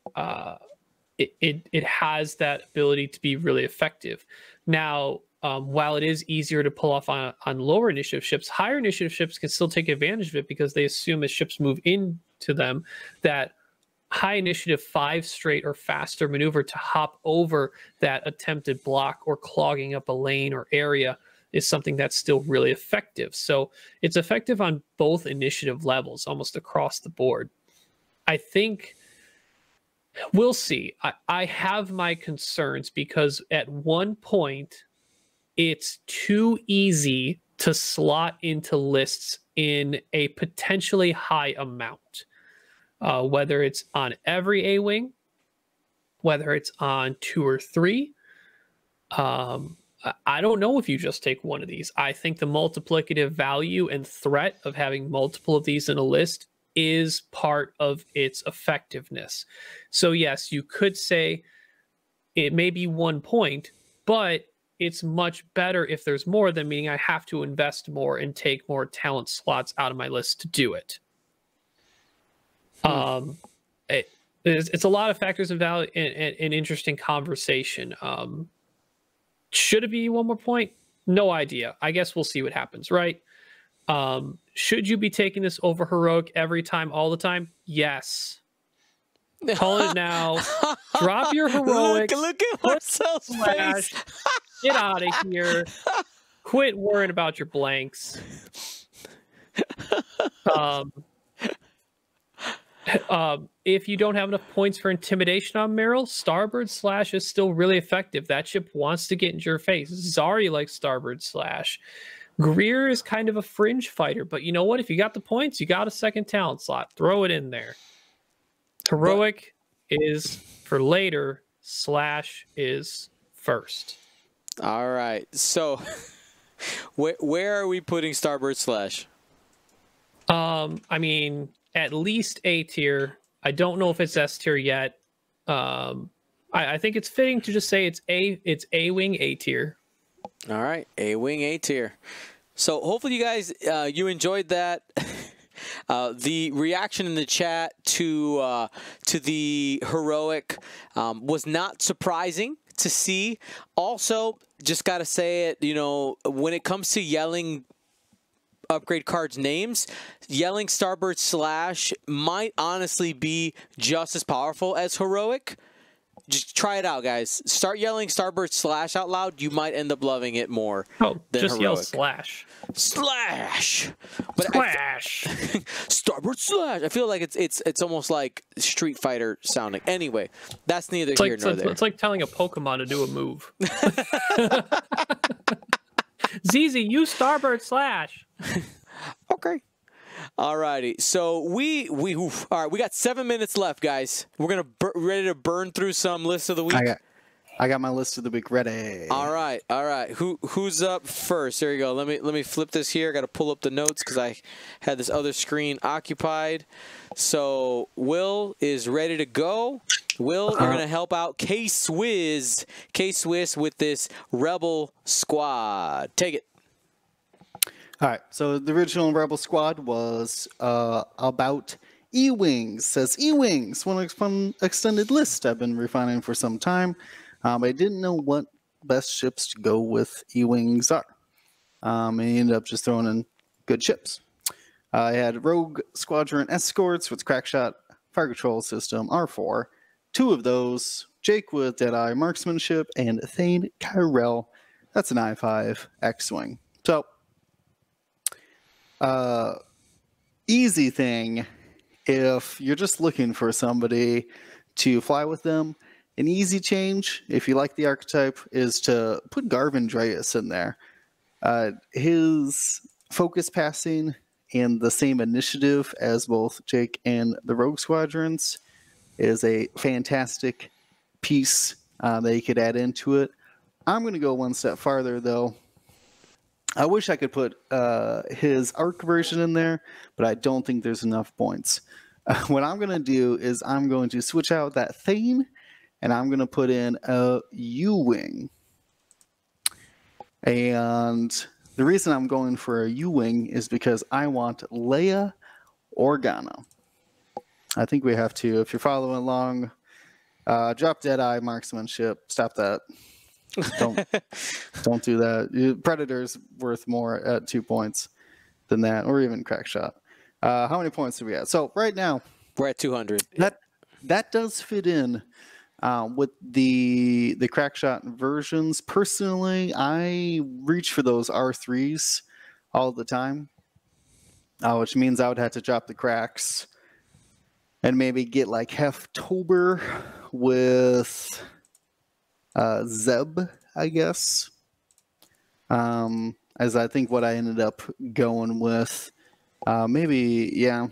has that ability to be really effective. Now, while it is easier to pull off on lower initiative ships, higher initiative ships can still take advantage of it because they assume as ships move into them that high initiative 5 straight or faster maneuver to hop over that attempted block or clogging up a lane or area is something that's still really effective. So it's effective on both initiative levels, almost across the board. I think we'll see. I have my concerns because at one point it's too easy to slot into lists in a potentially high amount, whether it's on every A-wing, whether it's on 2 or 3. I don't know if you just take one of these. I think the multiplicative value and threat of having multiple of these in a list is part of its effectiveness. So yes, you could say it may be 1 point, but it's much better if there's more than, meaning I have to invest more and take more talent slots out of my list to do it. It's a lot of factors and value and interesting conversation. Should it be 1 more point? No idea. I guess we'll see what happens, right? Should you be taking this over heroic every time, all the time? Yes. Call it now. Drop your heroic. Look at Marcel's face. Get out of here. Quit worrying about your blanks. If you don't have enough points for intimidation on Meryl, Starboard Slash is still really effective. That ship wants to get into your face. Zari likes Starboard Slash. Greer is kind of a fringe fighter, but you know what? If you got the points, you got a second talent slot. Throw it in there. Heroic is for later. Slash is first. All right. So where are we putting Starboard Slash? I mean, at least A tier. I don't know if it's S tier yet. I think it's fitting to just say it's A-wing A tier. All right, A-wing A tier. So hopefully you guys you enjoyed that. The reaction in the chat to the heroic was not surprising to see. Also, just gotta say it, you know, when it comes to yelling upgrade cards names, yelling Starboard Slash might honestly be just as powerful as heroic. Just try it out, guys. Start yelling Starboard Slash out loud. You might end up loving it more. Oh, than just heroic. yell Slash. Slash. But Slash. Starboard Slash. I feel like it's almost like Street Fighter sounding. Anyway, that's neither here nor there. It's like telling a Pokemon to do a move. ZZ, use Starboard Slash. Okay. Alrighty, so we got 7 minutes left, guys. We're gonna ready to burn through some lists of the week. I got my list of the week ready. All right. Who's up first? There you go. Let me flip this here. I got to pull up the notes because I had this other screen occupied. So Will is ready to go. Will, you're gonna help out K-Swiss with this Rebel squad. Take it. All right, so the original Rebel Squad was about E-Wings. Says E-Wings, one fun extended list I've been refining for some time. I didn't know what best ships to go with E-Wings are. And he ended up just throwing in good ships. I had Rogue Squadron Escorts with Crackshot Fire Control System R4. 2 of those, Jake with Deadeye Marksmanship, and Thane Kyrell. That's an I-5 X-Wing. So, easy thing, if you're just looking for somebody to fly with them, an easy change, if you like the archetype, is to put Garvin Dreis in there. His focus passing and the same initiative as both Jake and the Rogue Squadrons is a fantastic piece that you could add into it. I'm going to go one step farther, though. I wish I could put his ARC version in there, but I don't think there's enough points. What I'm going to do is I'm going to switch out that Thane, and I'm going to put in a U-Wing. And the reason I'm going for a U-Wing is because I want Leia Organa. I think we have to, if you're following along, drop Deadeye Marksmanship. Stop that. Don't do that. Predator's worth more at 2 points than that, or even Crackshot. How many points do we have? So right now We're at 200. That does fit in with the Crackshot versions. Personally, I reach for those R3s all the time, which means I would have to drop the cracks and maybe get like Heftober with Zeb, I guess. As I think what I ended up going with. Maybe, yeah.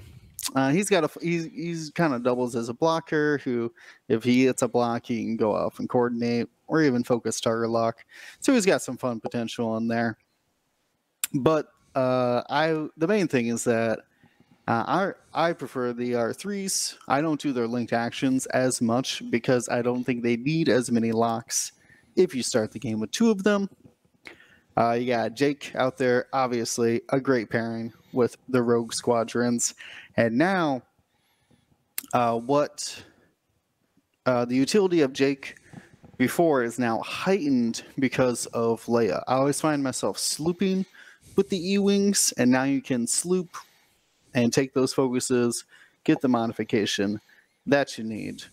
He's kind of doubles as a blocker who, if he hits a block, he can go off and coordinate or even focus target lock. So he's got some fun potential in there. But the main thing is that I prefer the R3s. I don't do their linked actions as much because I don't think they need as many locks if you start the game with 2 of them. You got Jake out there, obviously a great pairing with the Rogue Squadrons. And now, the utility of Jake before is now heightened because of Leia. I always find myself slooping with the E-Wings, and now you can sloop and take those focuses, get the modification that you need.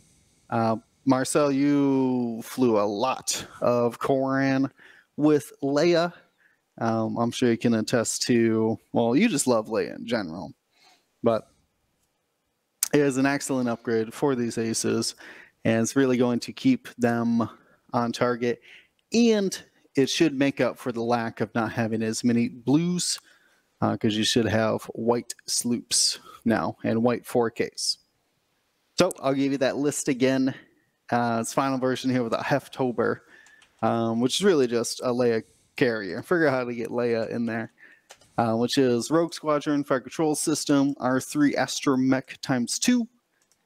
Marcel, you flew a lot of Koran with Leia. I'm sure you can attest to, well, you just love Leia in general. But it is an excellent upgrade for these aces, and it's really going to keep them on target. And it should make up for the lack of not having as many blues, because you should have white sloops now and white 4Ks. So I'll give you that list again. It's final version here with a Heftober, which is really just a Leia carrier. Figure out how to get Leia in there, which is Rogue Squadron Fire Control System, R3 Astromech ×2,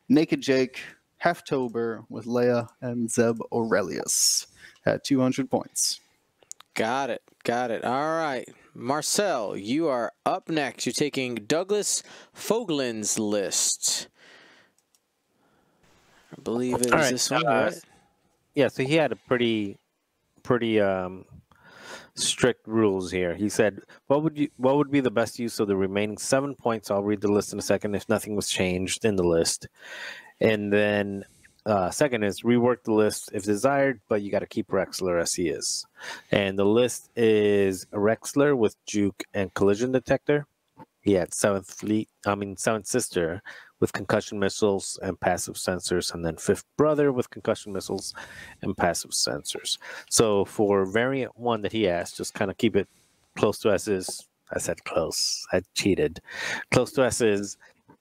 Naked Jake, Heftober with Leia and Zeb Aurelius at 200 points. Got it. All right. Marcel, you are up next. You're taking Douglas Foglin's list. I believe it is this one, right? Yeah, so he had a pretty strict rules here. He said, what would be the best use of the remaining 7 points? I'll read the list in a second if nothing was changed in the list. And then second is rework the list if desired, but you got to keep Rexler as he is. And the list is Rexler with Juke and collision detector. He had 7th sister with concussion missiles and passive sensors, and then 5th brother with concussion missiles and passive sensors. So for variant 1 that he asked, just kind of keep it close to as is. I said close. I cheated. Close to as is.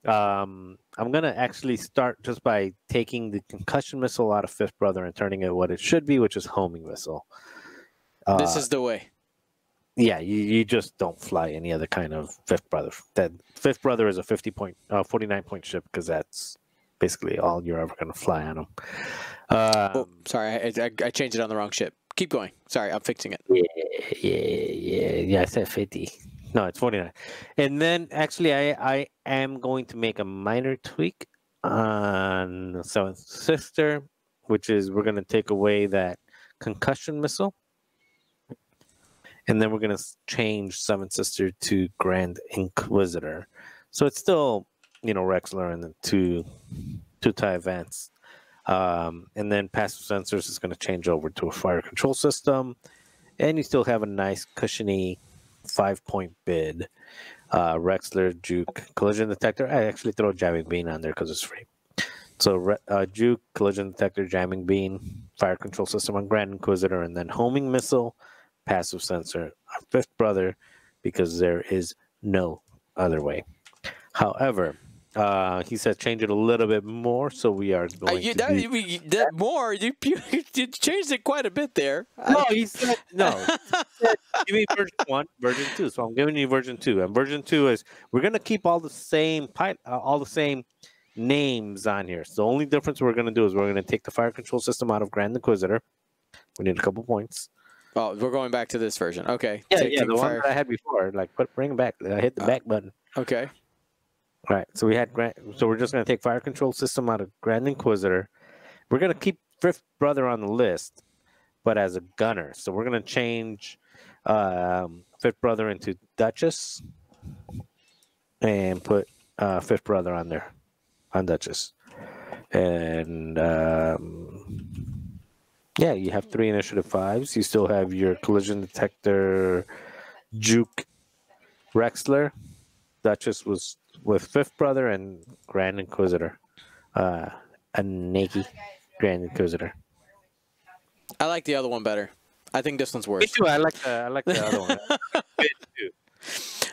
I'm going to actually start just by taking the concussion missile out of 5th brother and turning it what it should be, which is homing missile. This is the way. Yeah, you just don't fly any other kind of 5th brother. That 5th brother is a 49-point ship because that's basically all you're ever going to fly on them. Sorry, I changed it on the wrong ship. Keep going. Sorry, I'm fixing it. Yeah, I said 50. No, it's 49. And then actually, I am going to make a minor tweak on Seventh Sister, which is we're going to take away that concussion missile. And then we're going to change Seventh Sister to Grand Inquisitor. So it's still, Rexler and the two TIE events. And then passive sensors is going to change over to a fire control system. And you still have a nice cushiony 5-point bid. Rexler, Juke, collision detector. I actually throw jamming bean on there because it's free. So Juke, collision detector, jamming bean, fire control system on Grand Inquisitor, and then homing missile, passive sensor on Fifth Brother, because there is no other way. However, he said change it a little bit more, so we are going you changed it quite a bit there. No, he said no. He said, give me version 1, version 2. So I'm giving you version 2, and version 2 is we're gonna keep all the same names on here. So the only difference we're gonna do is we're gonna take the fire control system out of Grand Inquisitor. We need a couple points. Oh, we're going back to this version. Okay. Yeah, the one that I had before. Like, bring it back. I hit the back button. Okay. All right. So we're just going to take fire control system out of Grand Inquisitor. We're going to keep Fifth Brother on the list, but as a gunner. So we're going to change Fifth Brother into Duchess and put Fifth Brother on there, on Duchess. And yeah, you have 3 initiative 5s. You still have your collision detector, Juke, Rexler. Duchess was with Fifth Brother and Grand Inquisitor. A naked Grand Inquisitor. I like the other one better. I think this one's worse. Me too. I like the other one.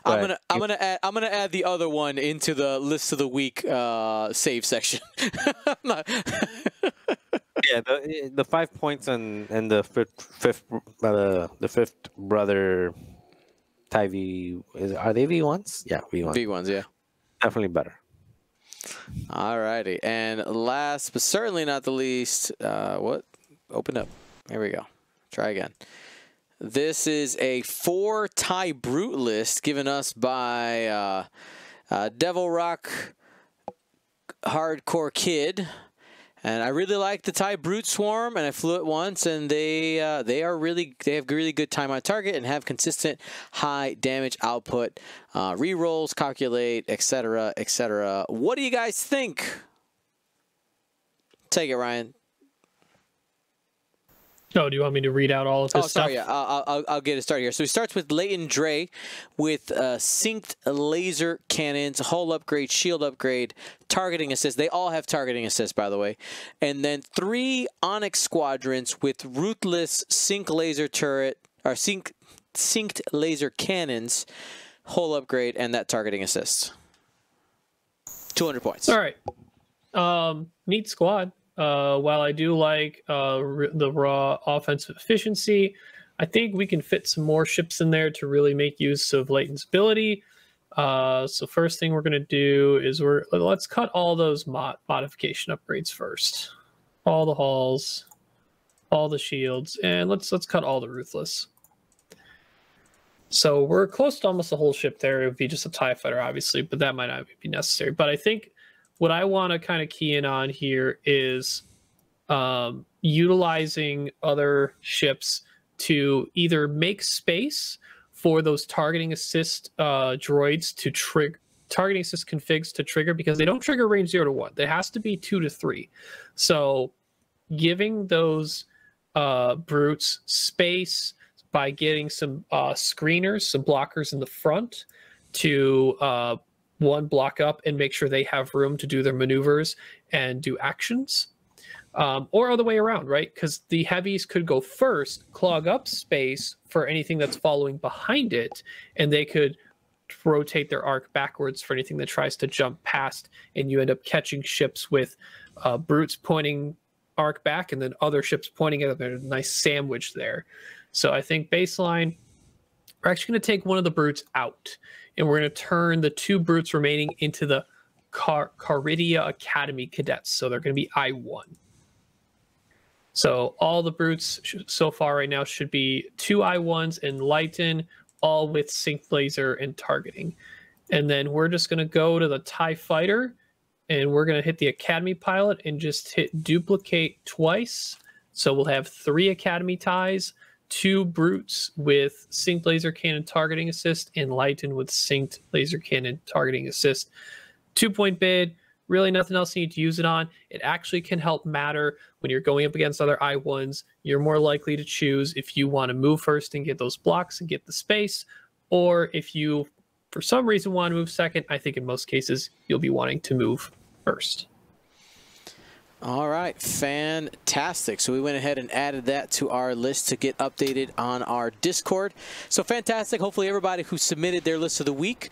I'm gonna add the other one into the list of the week save section. Yeah, the 5 points and the fifth brother TIE V are they V1s? Yeah, V1s. V1s, yeah. Definitely better. Alrighty, and last but certainly not the least, what? Open up. Here we go. Try again. This is a 4 TIE Brute list given us by Devil Rock Hardcore Kid. And I really like the TIE Brute Swarm, and I flew it once, and they have really good time on target and have consistent high damage output, rerolls, calculate, etc., etc. What do you guys think? Take it, Ryan. Oh, do you want me to read out all of this stuff? Oh, sorry. Yeah, I'll get it started here. So he starts with Leighton Dre with synced laser cannons, hull upgrade, shield upgrade, targeting assist. They all have targeting assist, by the way. And then 3 Onyx squadrons with ruthless sync laser turret, or synced laser cannons, hull upgrade, and that targeting assist. 200 points. All right. Neat squad. While I do like the raw offensive efficiency, I think we can fit some more ships in there to really make use of Leighton's ability. So first thing we're going to do is let's cut all those modification upgrades first. All the hulls, all the shields, and let's cut all the ruthless. So we're close to almost the whole ship there. It would be just a TIE fighter, obviously, but that might not be necessary. But I think what I want to kind of key in on here is utilizing other ships to either make space for those targeting assist droids to trigger, targeting assist configs to trigger, because they don't trigger range 0 to 1. There has to be 2 to 3. So giving those brutes space by getting some screeners, some blockers in the front to one, block up and make sure they have room to do their maneuvers and do actions, or other way around, right? Because the heavies could go first, clog up space for anything that's following behind it, and they could rotate their arc backwards for anything that tries to jump past, and you end up catching ships with brutes pointing arc back and then other ships pointing at them. There's a nice sandwich there. So I think baseline, we're actually going to take one of the brutes out, and we're going to turn the 2 brutes remaining into the Caridia Academy cadets. So they're going to be I-1. So all the brutes so far right now should be 2 I-1s, and Leighton all with sync laser and targeting. And then we're just going to go to the TIE Fighter, and we're going to hit the Academy pilot and just hit duplicate twice. So we'll have 3 Academy TIEs, 2 Brutes with synced laser cannon targeting assist, and Lighten with synced laser cannon targeting assist. 2-point bid, really nothing else you need to use it on. It actually can help matter when you're going up against other I1s. You're more likely to choose if you want to move first and get those blocks and get the space, or if you, for some reason, want to move second. I think in most cases, you'll be wanting to move first. All right, fantastic. So we went ahead and added that to our list to get updated on our Discord. So fantastic. Hopefully everybody who submitted their list of the week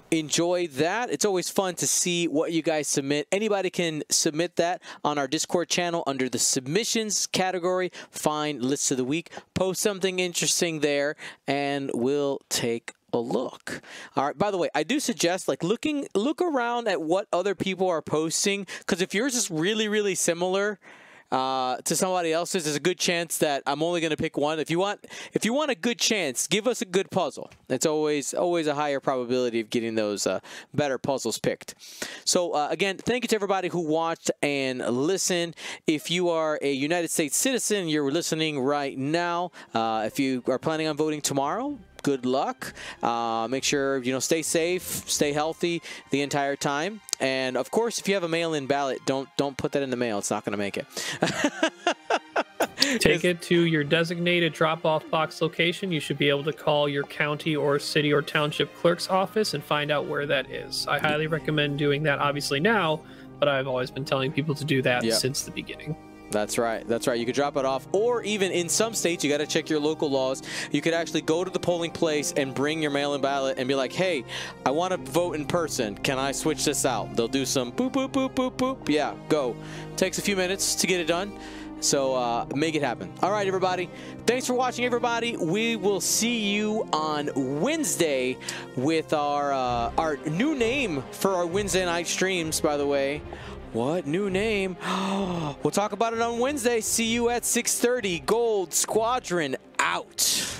enjoyed that. It's always fun to see what you guys submit. Anybody can submit that on our Discord channel under the submissions category. Find lists of the week. Post something interesting there, and we'll take a look. All right, by the way, I do suggest like look around at what other people are posting, because if yours is really similar to somebody else's, there's a good chance that I'm only going to pick one. If you want a good chance, give us a good puzzle. It's always a higher probability of getting those better puzzles picked. So again, thank you to everybody who watched and listened. If you are a United States citizen, you're listening right now. If you are planning on voting tomorrow, good luck. Make sure, stay safe, stay healthy the entire time. And of course, if you have a mail-in ballot, don't put that in the mail. It's not going to make it. Take it to your designated drop-off box location. You should be able to call your county or city or township clerk's office and find out where that is. I highly recommend doing that, obviously now, but I've always been telling people to do that since the beginning. That's right. That's right. You could drop it off, or even in some states, you got to check your local laws. You could actually go to the polling place and bring your mail-in ballot and be like, hey, I want to vote in person. Can I switch this out? They'll do some boop, boop, boop, boop, boop. Yeah, go. Takes a few minutes to get it done. So make it happen. All right, everybody. Thanks for watching, everybody. We will see you on Wednesday with our new name for our Wednesday night streams, by the way. What new name? We'll talk about it on Wednesday. See you at 6:30. Gold Squadron out.